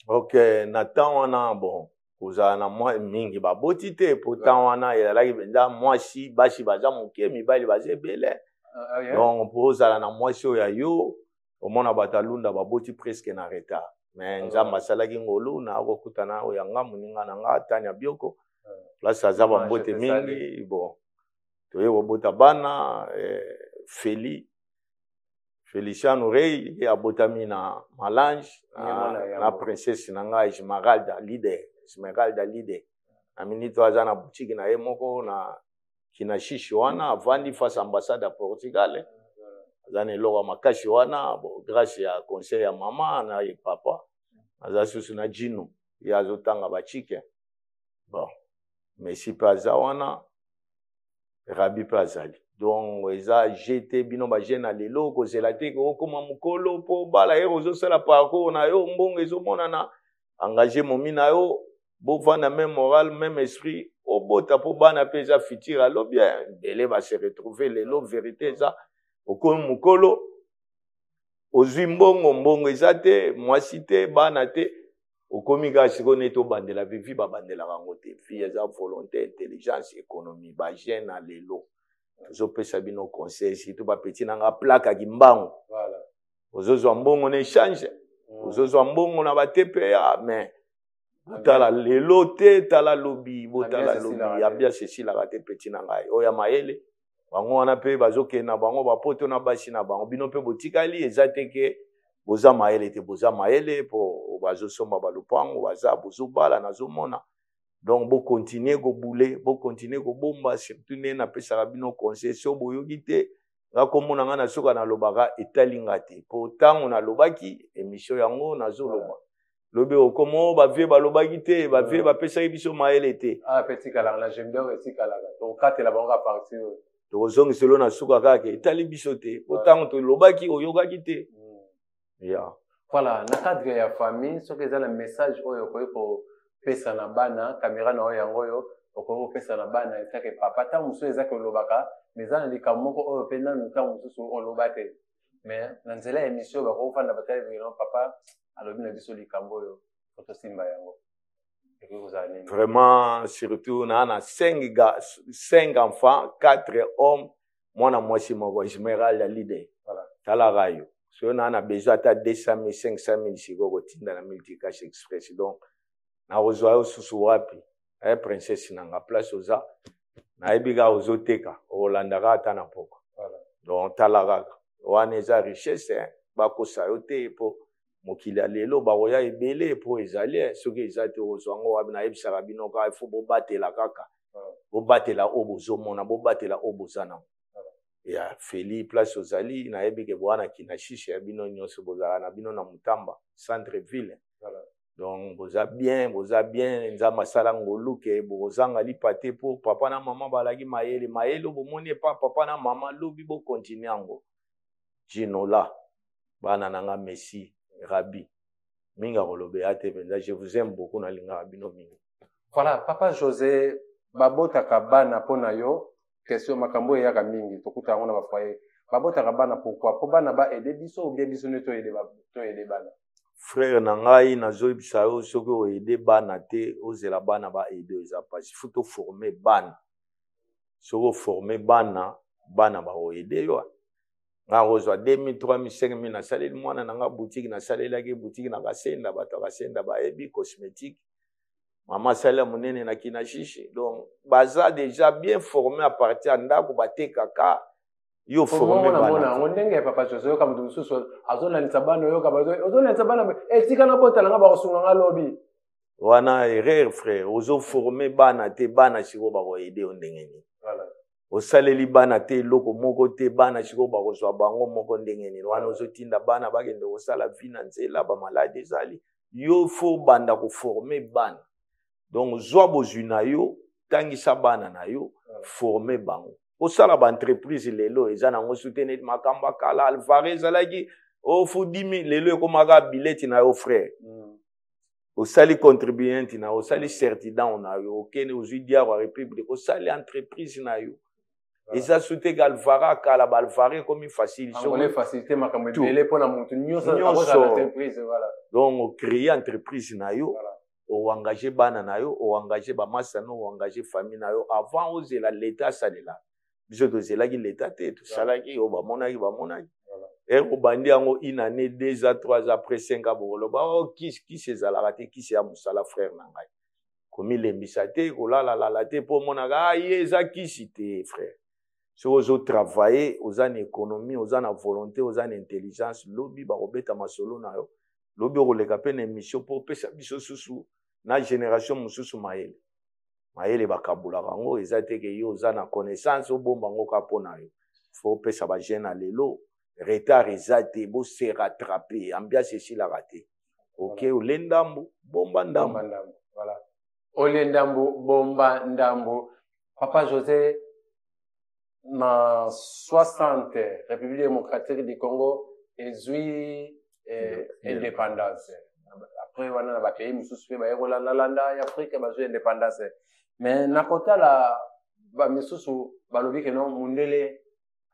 okay na temps wana bon kozala na mwa mingi baboti te pourtant wana ezalaki benza mwasi basi baza moke mibali baza ebele donc po ozala na mwasi oyo ya yo omona bato alunda baboti presque na retard mais nzambe asalaki ngolu na akokutana oyo yanga moninga na nga tanya bioko place aza bambote mingi bon toye kobota bana Feliciano Rey abotami na Malange na princesse na nga Esmeralda leader na minito aza na boutique na ye moko na kinashishi wana avandi face ambassade ya Portugal aza na eloko makasi wana bon grâce ya conseil ya mama na ye papa aza susu na Gino ye azotanga bachike bon Messi pe aza wana Rabi pe azali donc eza jeté bino ba jeune lelo kozela te ko koma mukolo po bala ye ozosala parcours na yo mbongo ezomona na engagé momi na yo bovanda même moral même esprit obota po bana pe eza futur alo bien bele va se retrouver lelo vérité eza okomi mukolo ozwi mbongo eza te mwasi te bana te okomi ka siko neti obandela vivi babandela bango te vie eza volonté intelligence économie ba jeune lelo tozopesa bino conseil surtout bapeti nanga plakaki mbango ozozwa mbongo na échange ozozwa mbongo na baTPA mais Botala lelo te tala lobi botala lobi abia Cécile arate petit na ngai oya mayele bango wana pe bazoke na bango bapoto na basi na bango bino pe botikali ezate ke boza mayele te boza mayele po bazosomba balupango baza bozobala nazomona donc bo continuer go bouler bo continuer go bomba surtout ne na pesa bino conseil so boyoki te nga komona nga na soka na lobaka etalinga te po tango na lobaki émission yango nazoloba lobe okomo ba vie ba lobaki te ba vie ba pesa biso maele te petit kala la j'aime bien petit kala donc kate la bango parti to zongi selo na suka kaka etali biso te potango to lobaki oyokaki te ya voilà na cadre ya famille soki eza na message oyo ko pesa na bana caméra na oyo yango yo ko pesa na bana etake papa ta muso eza ko lobaka mais za na likambo moko oyo pe na nta muso on lobate mais na nzela émission ba ko fanda batali vino papa alobi na biso likambo yo foto simba yango vraiment surtout na 5 enfants 4 hommes mwana mwasi moko général ya leader voilà tala rayo so na besoin ata 200 000 500 000 siko tinda na multicash express donc na ozwa yo susu wapi princesse nanga place oza na ebiga ozoteka olandaka ata na poko voilà donc tala kaka wana eza richesse bakosa yo te po mokili lelo bakoya ebele po ezali soki eza te ozwango wabi na yebisaka bino kaka ifo bobatela kaka bobatela oyo bozomona bobatela oyo bozana ya feli place ozali nayebi ke bwana kinashisha ya bino nyonso bozala na bino na Mutamba centre ville donc boza bien nza masala ngoluke bozanga lipate po papa na mama balaki mayele bomoni pa papa na mama lobi bo continue yango jinola bana nanga Messi Rabi minga kolobe ate benza je vous aime beaucoup na linga bino mingi voilà papa José babotaka bana pona yo question makambo yaka mingi tokuta ngo na ba foyer babotaka bana pourquoi po bana ba aider biso ou bien biso ne to aider bana frère na ngai nazoyebisa yo soki oaider bana te ozela bana ba aider eza pas il faut to former bana soki former bana ba oaider yo nga ozwa 2000 3000 5000 na saleli mwana nanga boutique na salelaki boutique na kasenda bato kasenda ba ebi cosmétique mama sala munene na kinashishi donc baza déjà bien formé à partir ndako batekaka yo formé bana on ndenge papa José yo kama mususu azona nitsabana yo kama ozona nitsabana etika na bota nga ba kosunga nga lobi wana erreur frère ozo formé bana te bana siko ba ko aider ondenge ni voilà osaleli bana te loko moko te bana siko ba kozwa bango moko ndenge ni wana ozotinda bana bakende kosala vina nzela ba malade ezali yo fo banda ko former bana donc zwa bozwi na yo tangisa bana na yo former bango osala ba entreprise lelo eza nango soutenir makamba kala Alvarez alaki o fu 10000 lelo ekomaka bileti na yo frère osali contribuant na osali certificat na yo okene ozwi dia wa république osali entreprise na yo eza souteka Alvara kala ba Alvarez comme facile so on faciliter makambo ebele pona mutu nyonso akozala entreprise voilà donc créer entreprise na yo ou engager bana na yo ou engager ba masano ou engager famille na yo avant ozela l'état salela biso tozela ki l'état te tout salaki o ba monaki o bandi yango une année 2 ans 3 ans après 5 ans bolo ba o qui sezala raté qui c'est musala frère na ngai komi lembisa te ko la te po monaka yeza kisi te frère so ozo travailler ozana économie ozana volonté ozana intelligence lobi ba robeta masolo na yo lobi roleka pe na émission pour pesa biso susu na génération mususu mayele bakabula bango eza te ke yo ozana connaissance obomba ngo ka pona yo faut pesa ba jeune à lelo retard eza te bo se rattraper ambiance esila raté OK olendambo bomba ndambo voilà olendambo bomba ndambo papa José na 60 République démocratique du Congo ezui indépendance après wana na ba pays mususu pe ba yekolanda landa ya Afrique bazwi indépendance mais na kota la ba misusu balobi ke non mundele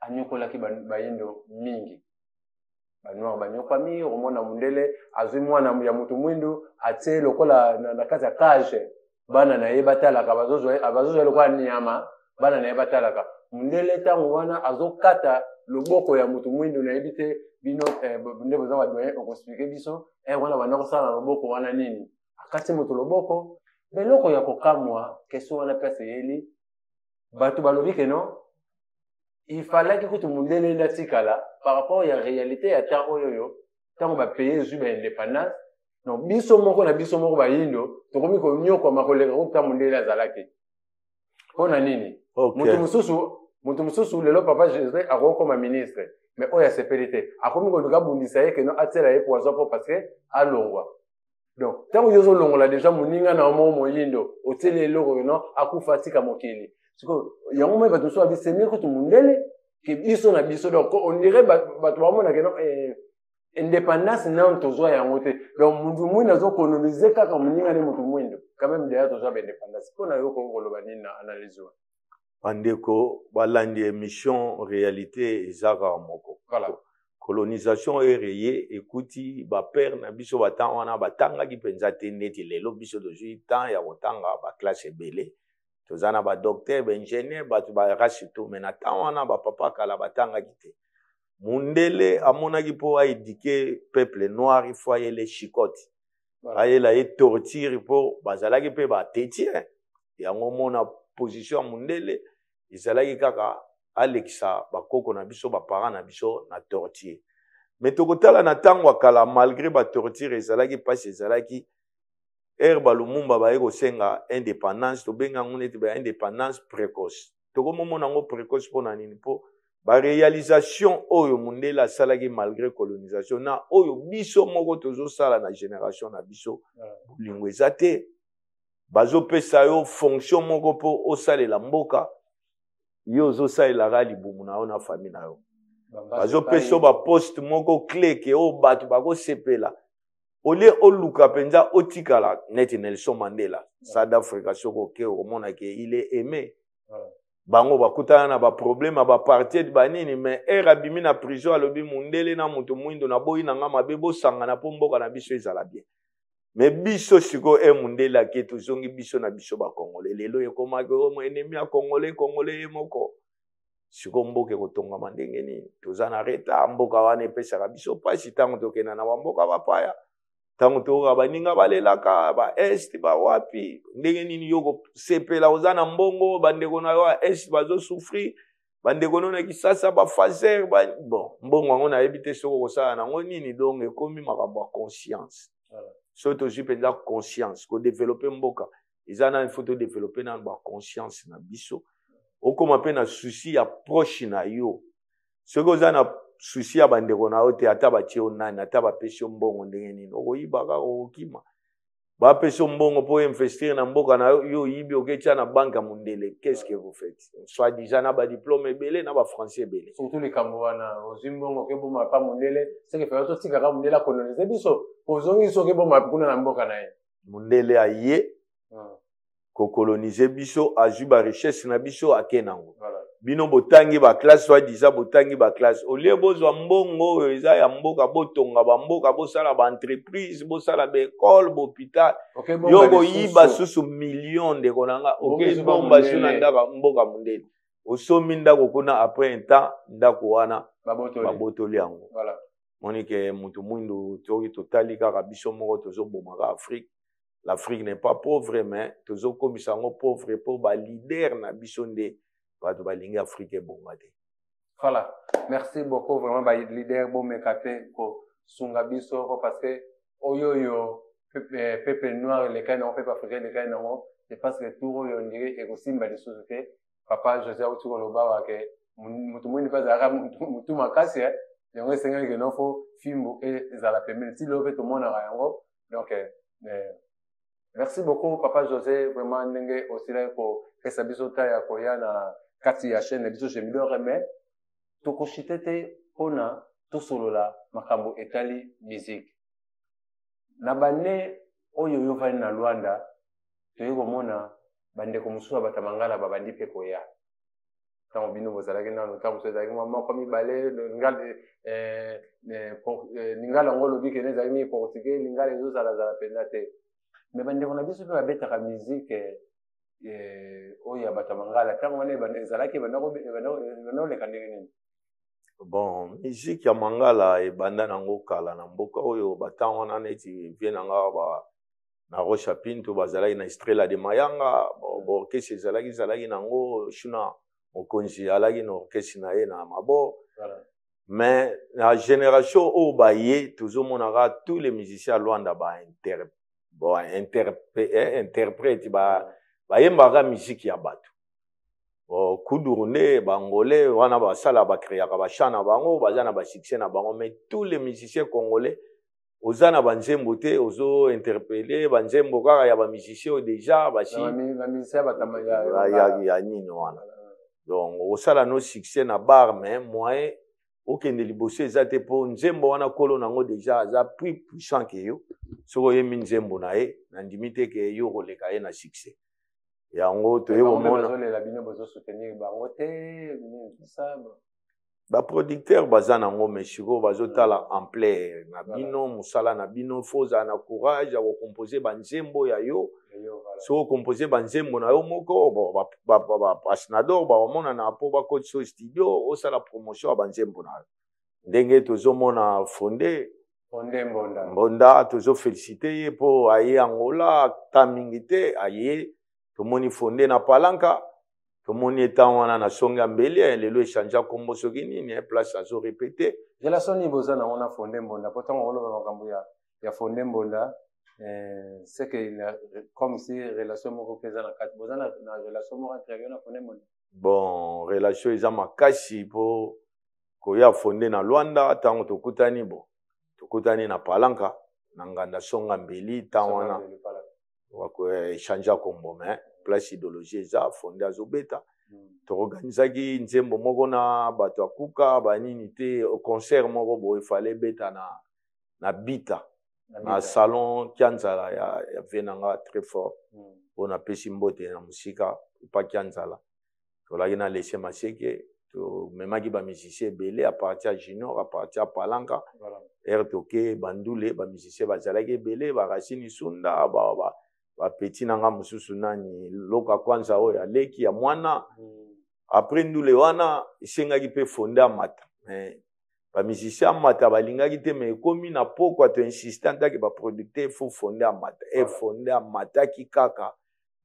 anyokolaki bayendo mingi banwa banyoka mi omona mundele azwi mwana ya mutu mwindu atie lokola na kati ya cage bana na yebatalaka bazozo lokola nyama bana na yebatalaka mundele tango wana azokata loboko ya mutu mwindu na yebite bino ndebo za badoyen ko expliquer biso wana bana ko sala loboko wana nini akati moto loboko beloko ya kokamwa question wana pese yeli bato balobi ke non il fallait que kutu mundele nda tikala par rapport ya réalité ya temps oyo tango ba payer zu ba indépendance non biso moko na biso moko ba yindo tokomi ko nyoko makoleka kutu mundele azalaki pona nini mutu mususu lelo papa Jésus akoko ma ministre mais oya CPDT akomi ko luka bundisa ye ke non atela ye poison pour parce que alongwa donc tango yozo longola déjà muninga na mo moyindo otele eloko non akufa tika mokili siko yango mo bato so abisemi ko tumundele ke biso na biso donc on dirait bato bamona ke non indépendance non tozwa yango te donc mundu mwina zo coloniser kaka muninga ne mutu mwindo quand même déjà tozwa indépendance pona yo ko koloba nini na analyse wa bandeko balandi émission réalité ezaka moko voilà colonisation ereye ekuti bapère na biso batan wana batangaki mpenza te neti lelo biso tozwi temps ya kotanga baklasse ebele toza na badocteur baingénieur bato barache to me na temps wana bapapa kala batangaki te mundele amonaki mpo aédike peuple noir ifo ayele chicote ayela ye torture mpo bazalaki mpe batetien yango mona position ya mundele ezalaki kaka alekisa bakoko na biso baparent na biso na torture mais tokotala na ntango akala malgré batorture ezalaki mpasi ezalaki ere balumumba baye kosenga indépendance tobenga yango neti ba indépendance précoce tokomomona yango précoce mpo na nini mpo baréalisation oyo mundele asalaki malgré colonisation na oyo biso moko tozosala na génération na biso bolingo eza te bazopesa yo fonction moko mpo osalela mboka yo ozosalelaka libumu na yo na famille na yo bazopesa yo baposte moko clé ke oyo bato bakosepela olie oluka mpenza otikala neti Nelson Mandela South Africa soko oke okomona ke il est aimé bango bakutana na baproblème bapartiet banini mais ere abimi na prison alobi mundele na moto mwindo na boyi na nga mabe bosangana mpo mboka na biso ezala bien mais biso siko mundele ake tozongi biso na biso bakongole lelo ekomaki omo ennemi ya kongole ye moko siko mboka ekotongama ndenge nini toza na retard mboka wana epesaka biso mpasi ntango tokenda na bamboka bapaya ntango tokoka baninga balelaka baeste bawapi ndenge nini yo kosepela oza na mbongo bandeko na yo ya este bazosouffrir bandeko no na kisasa bafaser bon mbongo yango nayebi te soko kosala nango nini donc ekomi makambo ya conscience so tozwi mpenza conscience kodevelope mboka eza na ifo todevelope nano baconscience na biso okoma mpe na susi ya proche na yo soki oza na susi ya bandeko na yo te ata batie yo nani ata bapesi yo mbongo ndenge nini okoyiba kaka okokima bapesi yo mbongo mpo investir na mboka na yo oyibi oketia na banke ya mundele qu'est-ce que vous faites soit déjà na badiplôme ebele na bafrançais ebele surtout likambo wana ozwi mbongo okeboma pa mundele seke fe totikaka mundele akolonize biso ozongi so okeboma kuna na mboka na ye mundele aye kokolonize biso azwi barichesse na biso ake nango bino botangi baklasse wadiza botangi baklasse olie bozwa mbongo oyo eza ya mboka botonga bamboka bosala baentreprise bosala baekole bahôpital yo boyiba susu million ndeko nanga okebomba su na ndako mboka mundele osomi ndako kuna après un temps ndako wana babotoli yango monike mutu mwindu toki totali kaka biso moko tozobomaka Afrique. L'Afrique n'est pas pauvre mais tozokomisa yango pauvre po balider na biso nde bato balingi Afrique ebonga te. Voilà, merci beaucoup vraiment ba leader bomeka te ko sunga biso parce que oyoyo peuple noir le cas non peuple africain le cas non c'est parce que tout oyo ndire ekosimba lisusu te papa José Otuko loba ke mutu mwini pas ara mutu makasi yango esenga ke non fo fimbo ezala pemene ti lobe to mona yango donc merci beaucoup papa José vraiment ndenge aussi là ko pesa biso ta ya koya na kati ya chaîne biso je me remets to koshitete ona to solola makambo etali musique na bane oyo yo vani na Luanda toyeko mona bande ko musuwa batamangala babandi pe koya tango bino bozalaki nano tango sezalaki mama kwa mibale lingala ngolo bike nezalaki mi portugais lingala ezozala penda te mais bandeko na biso mpe babetaka musique oyo ya bato ya mangala ntango wana ezalaki bandaoleka ndenge nini bon musique ya mangala ebanda nango kala na mboka oyo batango wana neti vie nanga na Rocha Pinto bazalaki na Estrela de Mayanga bo orchestre ezalaki nango shuna mokonzi alaki na orchestre na ye na mabo. Mais la génération au baye tozomonaka tous les musiciens à Luanda interprète bayembaka musique ya bato. Kudurune bangolais wana basala bakreaka bashana bango bazana ba succès na bango, mais tous les musiciens congolais ozana banzembo te ozo interpeller banzembo kaka ya ba musiciens déjà bashi ba musiciens batamaya ya nini wana. Donc osala no succès na bar mais moyen okende liboso eza te po nzembo wana kolo nango déjà aza plus puissant que yo soko ye nzembo na ye na ndimite ke yo koleka ye na succès yango to yo mona la bino bozo soutenir bango te ça ba producteur bazana ngo meshiko bazotala ampleur na bino musala na bino foza na courage ya composer banzembo ya yo so composer banzembo na yo moko ba pasnador ba omona na po ba coach so studio osala promotion ya banzembo na ndenge tozomona Fondé Mbonda tozo féliciter ye po aye Angola tamingite aye tomoni Fondé na Palanka tomoni etanwana na songa mbele lelo echanja kombo soki nini place azo répéter relation ni bozana ona Fondé Mbonda pourtant on lo makambo ya Fondé Mbonda c'est que il a comme si relation moko pesa na kati bozana na relation moko très bien na Fondé Mbonda. Bon relation eza makasi po koya Fondé na Luanda tango tokutani tokutani na Palanka na nganda songa mbeli tanwana wako echanja kombo mais place idéologie eza Fondé azobeta toorganisaki nzembo moko na bato akuka banini te concert moko bo ifale beta na Bita na salon Kianzala ya venanga très fort on a pesi mbote na musika pa Kianzala tolaki na laisser maseke to memaki ba musicien belé à partir Junior à partir Palanka RTOK bandule ba musicien bazalaki belé ba Racine Sunda ba petit nanga mususu nani loka kwanza oya leki ya mwana après ndule wana isengaki pe Fondé amata mais ba musicien amata balingaki te mais komi na poko to insistant que ba producteur faut Fondé amata et Fondé amata ki kaka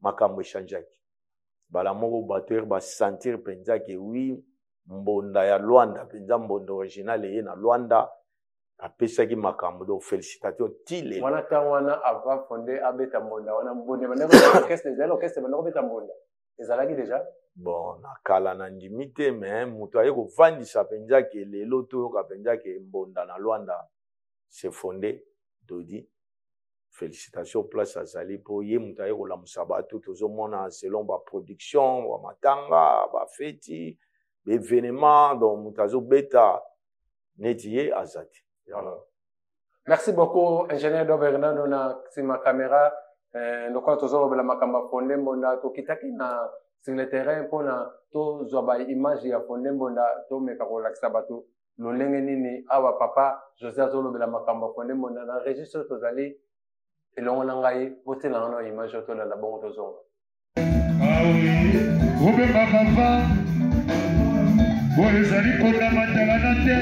makambo echangeaki bala moko batteur ba sentir penza que oui Mbonda ya Luanda penza Mbonda original ye na Luanda apesaki makambo do félicitations tile wana tawana ava Fondé abeta Mbonda wana Mbonda banako orchestre banako beta Mbonda ezalaki déjà bon na kala na ndimite mais muto aye ko vandisa penza ke lelo to ka penza ke Mbonda na Luanda c'est Fondé Dodi félicitations place azali po ye muto aye ko lamusa bato tozomona selon ba production ba matanga ba feti ba événement donc muto azobeta netiye azati. Merci beaucoup, ingénieur Bernardo na sima caméra. Donc quand on a la makamba Fondé Mbonda, to kitaki na sur le terrain pour na to zoba image ya Fondé Mbonda to meka ko lakisa bato lolenge nini awa papa José Azolo la makamba Fondé Mbonda na registre to zali elongo na ngai botela na image to la bongo to zonga. Ah oui, obe papa Boezali pona matala te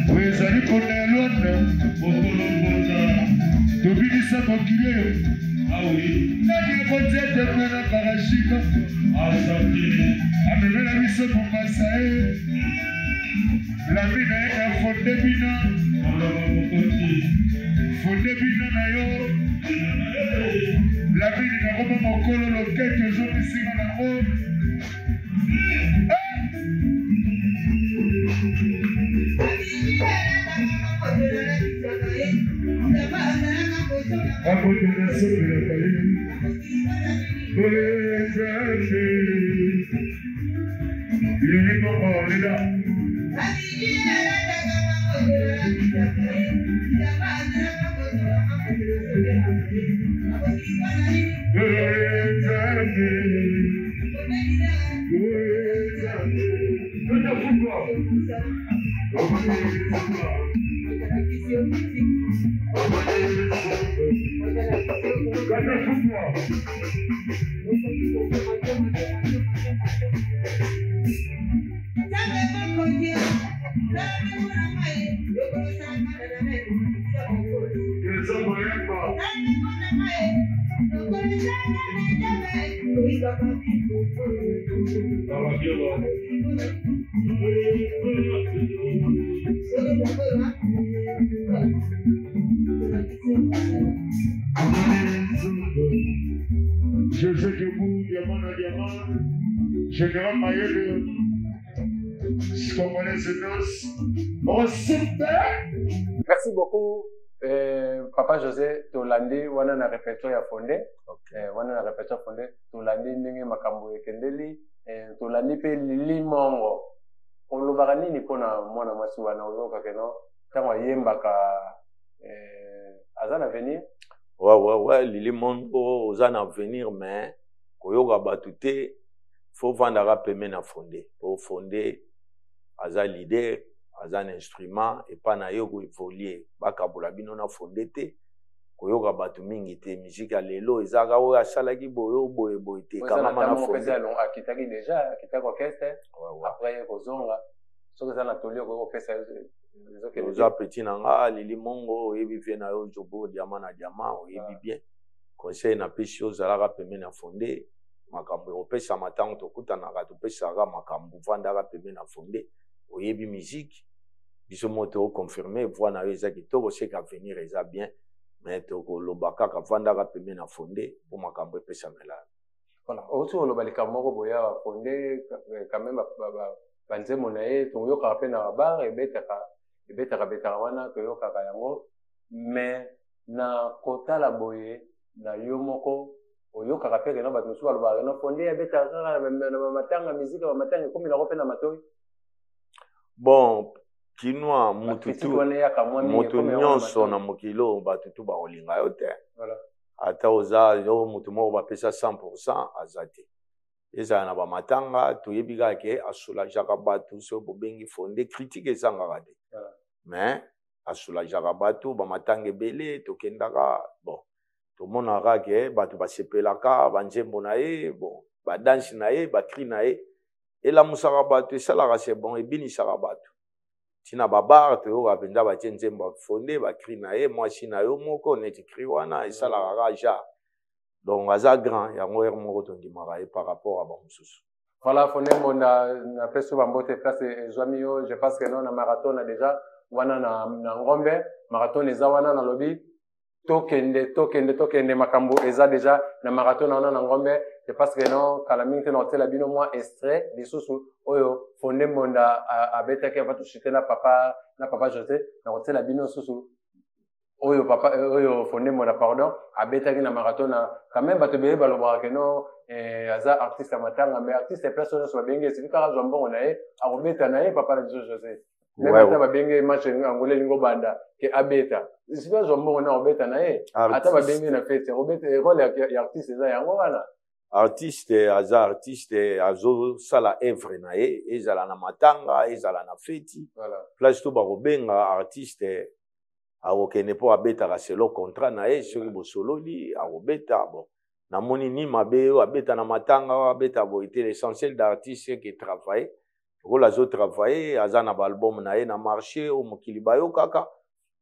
Boezali pona Luanda Bokolo Mbonda Tobinisa mokile Ah oui Nani akote te mena parashika Asante Amemela biso Mombasa La mina ena Fondé bina Alama mokoti Fondé bina na yo La mina na koma mokolo lokete ozomisima na mo Je sais que vous, diamant à diamant, général Mayele, Congolais et Nos, on super. Merci beaucoup, Papa José Tolandi, wana na répertoire ya fondé. Wana na répertoire fondé, Tolandi ndenge makambo ekendeli, Tolandi pe limongo. Olobaka nini mpona mwana mwasi wana ozoka keno ntango ayembaka aza na avenir? Ouais, Lili Mongo, oza na avenir, mais koyoka batu te, faut vandaka peme na fondé. Pour fondé, aza leader, aza un instrument, et pas na yo ko évoluer. Baka bino na fondé te, koyoka batu mingi te, musique lelo, ezaka oyo asalaki boye te, kamama na fondé. Akitaki déjà, akitaki orchestre, après kozonga, soki eza na toli okoki kopesa oza petit na nga, Lili Mongo, oyebi vie na yo jobo diamant na diamant, oyebi bien. Conseil na pesi ozalaka peme na fondé, makambo opesa matango tokutanaka topesaka makambo vandaka peme na fondé, oyebi musique, biso moto confirmer voix na yo eza kitoko, seka avenir eza bien, mais tokoloba kaka vandaka peme na fondé pour makambo epesamela. Voilà, aussi oloba likambo moko boya fondé quand même banzemo na ye toyokaka mpe na bar ebetaka wana toyokaka yango, mais na kotala boye na yo moko oyokaka mpe kena bato mosusu balobaka kena fondé abetaka kaka na bamatanga miziki bamatanga ekomi nango mpe na matoi. Bon, kinwa mutu nyonso na mokilo bato tu bakolinga yo te, ata oza yo mutu moko bapesa 100% aza te. Ezala na bamatanga toyebi kaka ke asolajaka bato so bobengi fondé critique ezangaka te, mais asolajaka bato bamatanga ebele tokendaka bon tomonaka ke bato basepelaka banzembo na ye bon badansi na ye bakri na ye elamusaka bato esalaka se bon ebinisaka bato ntina babar toyoka mpenza batie nzembo ya fondé bakri na ye mwasi na yo moko neti kri wana esalaka kaka genre. Donc, aza grand, yango yer moko tondimaka ye par rapport à bamosusu. Voilà, fondé na peso bambote place ezwami yo, je pense que non na marathon na déjà wana na ngombe, marathon eza wana na lobi tokende makambo eza déjà na marathon wana na ngombe, je pense que non kala mingi te na hôtel bino moi extrait lisusu oyo fondé monda abetaki ava tushite na papa José na hôtel bino susu oyo papa oyo fondé monda pardon abetaki na marathon na quand même bato beye balobaka ke non aza artiste matanga, mais artiste place oyo so babenge esika azwa mbongo na ye akobeta na ye papa na biso José. Même ata babenge match angolais lingo banda ke abeta esika azwa mbongo na obeta na ye ata babenge na fete obeta rôle ya artiste eza yango wana. Artiste aza artiste azo sala œuvre na ye ezala na matanga ezala na feti, place to bakobenga artiste akokende mpo abetaka selo contrat na ye soki bosololi akobeta bon namoni ni mabe oyo abeta na matanga oyo abeta boye te. L'essentiel d'artiste ke travaille rôle azo travaille aza na baalbum na ye na marché oyo mokili bayokaka,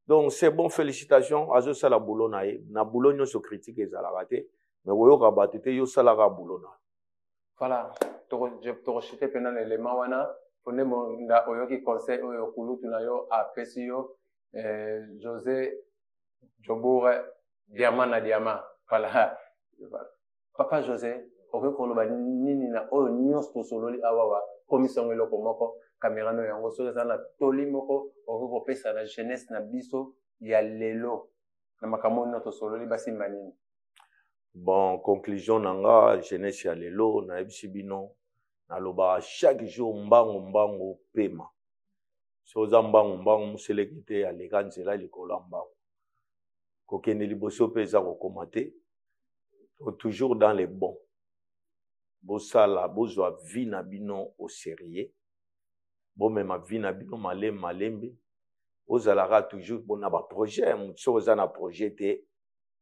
donc c'est bon, félicitations azosala boulot na ye na boulot nyonso critique ezalaka te, mais koyoka bato te yosalaka boulot na. Voilà, tokoshite mpena na élément wana fondé monda oyoki conseil oyo kulutu na yo apesi yo José Joboure diamant na diamant. Voilà. Papa José, okoki koloba nini na oyo nyonso tosololi awawa komisiongo eloko moko caméra no yango soki eza na toli moko okoki kopesa na jeunesse na biso ya lelo na makambo oyo tosololi basimba nini? Bon, conclusion nanga jeunesse ya lelo nayebisi bino nalobaka chaque jour mbango pema. So oza mbango moseleki te aleka nzela likolo ya mbango kokende liboso mpe eza kokoma te, toujours dans les bons bosala bozwa vie na bino au sérieux, bomema vie na bino malembe ozalaka toujours bona baprojet so oza na projet te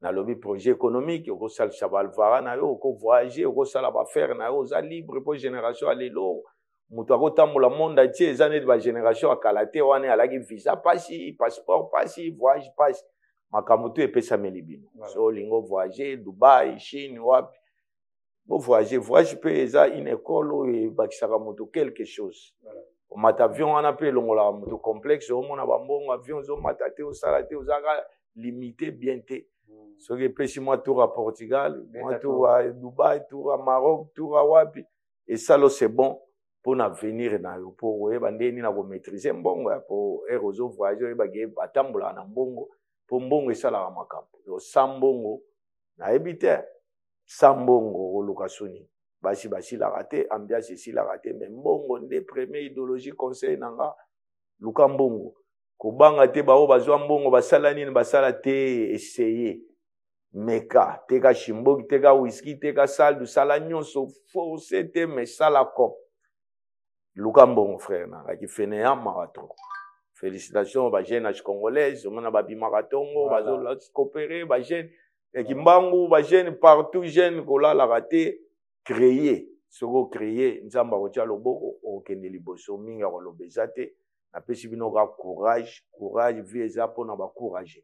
nalobi projet économique okosalisa balvara na yo okovoyage okosala bafere na yo oza libre mpo génération ya lelo moto akotambola monde atie eza neti bagénération akala te wana alaki visa pasi passeport pasi voyage pasi makambo to epesameli bino so olingo voyage Dubai Chine wapi voyage peut être une école et bakisaka moto quelque chose. Mat avion on appelle longola moto complexe au mona bambongo avion zo matate au salate aux aga limité bien té. Ce qui pêche moi tour à Portugal, moi tour à Dubaï, tour à Maroc, tour à Wapi et ça là c'est bon pour venir na pour bandeni na maîtriser mbongo pour erozo voyager ba ge batambula na mbongo pour mbongo ça la makambo. Yo sambongo na ebité sambongo lokasoni. Basi la raté, ambiance ici la raté, mais mbongo nde premier idéologie conseil nanga luka mbongo. Kobanga te bao bazwa mbongo basala nini basala te essayer. Meka, teka shimbogi, teka whisky, teka sal du sala nyonso forcé te mais sala cop. Luka mbongo frère nanga qui fait un marathon. Félicitations ba jeune congolaise, on a babi marathon, bazo la coopérer ba jeune kimbangu ba jeune partout jeune kola la raté. Créer, ce que créer, nous avons reçu le beau, au Kenya liboso, minga rolobezate, na pesi bino ka courage, vieza pour na ba courage.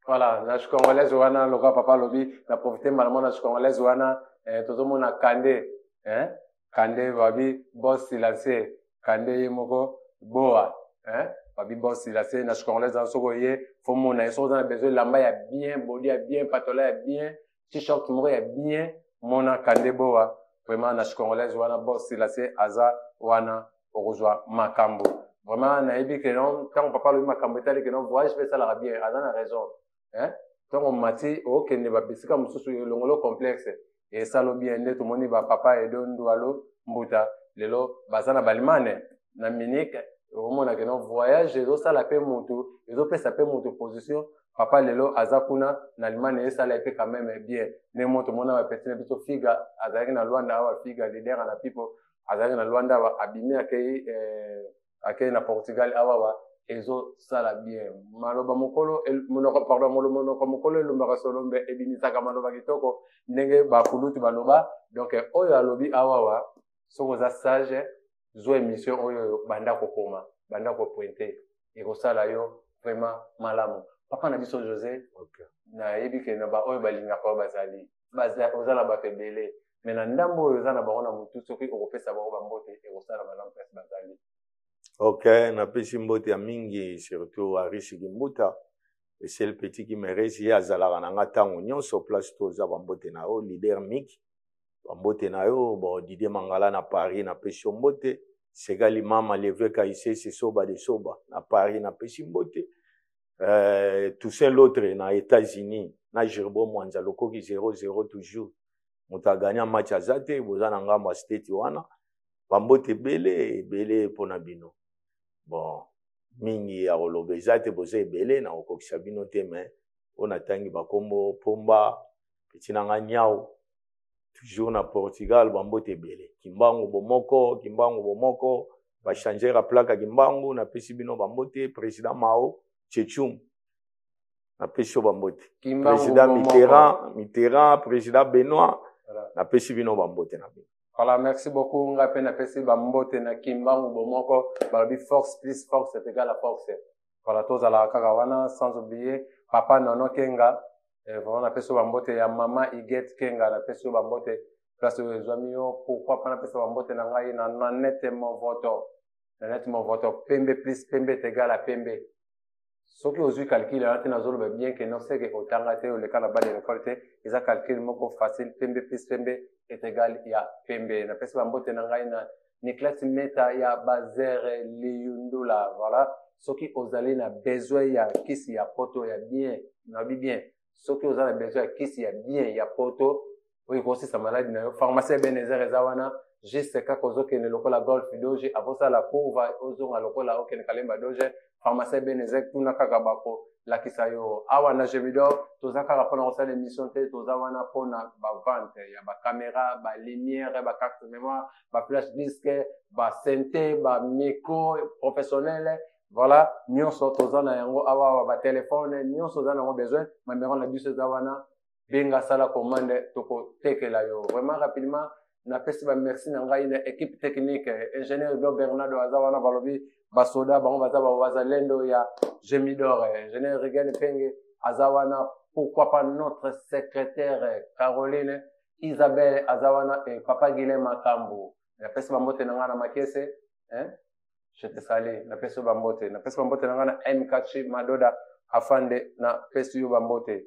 Voilà, na congolaise wana loka papa lobi, na profiter malement na congolaise wana, tout le monde a Kandé, Kandé babi boss silencieux, Kandé moko boa, babi boss silencieux na congolaise dans soko ye, faut mon na so dans besoin lamba ya bien, body ya bien, patola ya bien, t-shirt moko ya bien. Mona Kandé boa vraiment na congolaise wana boss silencieux aza wana orozwa makambo vraiment na ebi que non quand papa le makambo tali que non voyage fait ça la bien aza na raison donc on mati okende ba bisika mususu longolo complexe et ça lo bien nde to moni ba papa et don doualo mbuta lelo bazana balimane na minike omona que non voyage ezo sala pe mutu ezo pesa pe mutu position papa lelo azakuna na Allemagne et ça l'a été quand même bien ne moto mona ba petit biso figa azaki na Luanda wa figa leader na people azaki na Luanda wa abimi akei na Portugal awa ezo sala bien maloba mokolo monoko pardon monoko mokolo lumbaka solombe ebimisaka maloba kitoko ndenge ba kulutu baloba donc oyo alobi awa soko za sage zo émission oyo banda kokoma banda ko pointer et ko sala yo vraiment malamu. Papa na biso José, na yebi ke na ba oyo balinga pa bazali. Baza ozala ba febele. Mais na ndambo oyo ozana ba ona mutu soki okopesa ba mbote e osala ba lampes bazali. OK, na pesi mbote ya mingi surtout à Rishi Gimbuta. Et c'est le petit qui me reste ya zala na ngatango nyonso place to za ba mbote na o leader Mick. Ba mbote na yo bon Didier Mangala na Paris na pesi mbote. Segali mama levé ka ici c'est soba de soba na Paris na pesi mbote. Toussaint l'autre na États-Unis na Jirbo Mwanza loko ki 0-0 toujours muta gagné match azate bozana ngamba state wana bambote belé pona bino bon mingi ya rolobezate boze belé na okokisa bino te mais on atangi bakombo pomba petina nga nyao toujours na Portugal bambote belé kimbangu bomoko ba changer la plaque kimbangu na pesi bino bambote président Mao Tchétchoum, na pêché bambote. Président Mitterrand, président Benoît, na pêché bino bambote na bino. Voilà, merci beaucoup. On rappelle na pêché bambote na Kimbangu bomoko, balabi force plus force c'est égal à force. Voilà, tous à la karawana, sans oublier papa Nono Kenga, vraiment na pêché bambote ya maman Iget Kenga, na pêché bambote place aux amis, pourquoi pas na pêché bambote na ngai na nettement voto. Na nettement voto, pembe plus pembe est égal à pembe. Ce qui aujourd'hui calcule, on bien que non c'est que autant raté ou le cas là-bas de récolter, ils ont calculé moko facile, pembe plus pembe est égal à pembe. Na pesa bambote na ngai na Niklas Meta ya Bazer Liundula, voilà. Ce qui aux allez na besoin ya kisi ya poto ya bien, na bien. Ce qui aux allez besoin ya kisi ya bien ya poto, oui aussi sa maladie na pharmacie Benezer ezawana. Juste ka kozo ke ne lokola golf doje avosa la courva ozonga lokola okene kalemba doje pharmacie Benezek tuna kaka bako la kisayo awa na Gemidor tozaka rapona osala émission te tozawana pona ba vente ya ba caméra ba lumière ba carte mémoire ba flash disque ba synthé ba micro professionnel voilà nyonso tozana yango awa ba téléphone nyonso zana ngo besoin mamero na biso zawana benga sala commande toko tekela yo vraiment rapidement na pesi ba merci na ngai na équipe technique ingénieur Bernardo azawana balobi basoda bango bazalendo ya Gemidor ingénieur Regan Penge azawana pourquoi pas notre secrétaire Caroline Isabelle Azawana et Papa Guilhem Makambu. La peste bambote nangana makese, hein? Je te salue. La peste bambote. La peste bambote nangana MKC Madoda afande na peste yo bambote.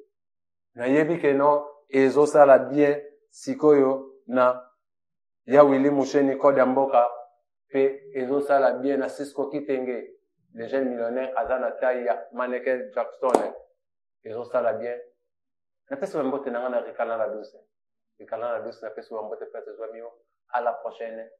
Na yebi ke no ezo sala bien sikoyo na ya Willy Musheni Koda Mboka pe ezo sala bien na Cisco Kitenge, le jeune millionnaire Azana Taya Maneke Jackson. Ezo sala bien. Na peste bambote nangana rikala la douce. Rikala la douce na peste bambote peste zwamio. À la prochaine.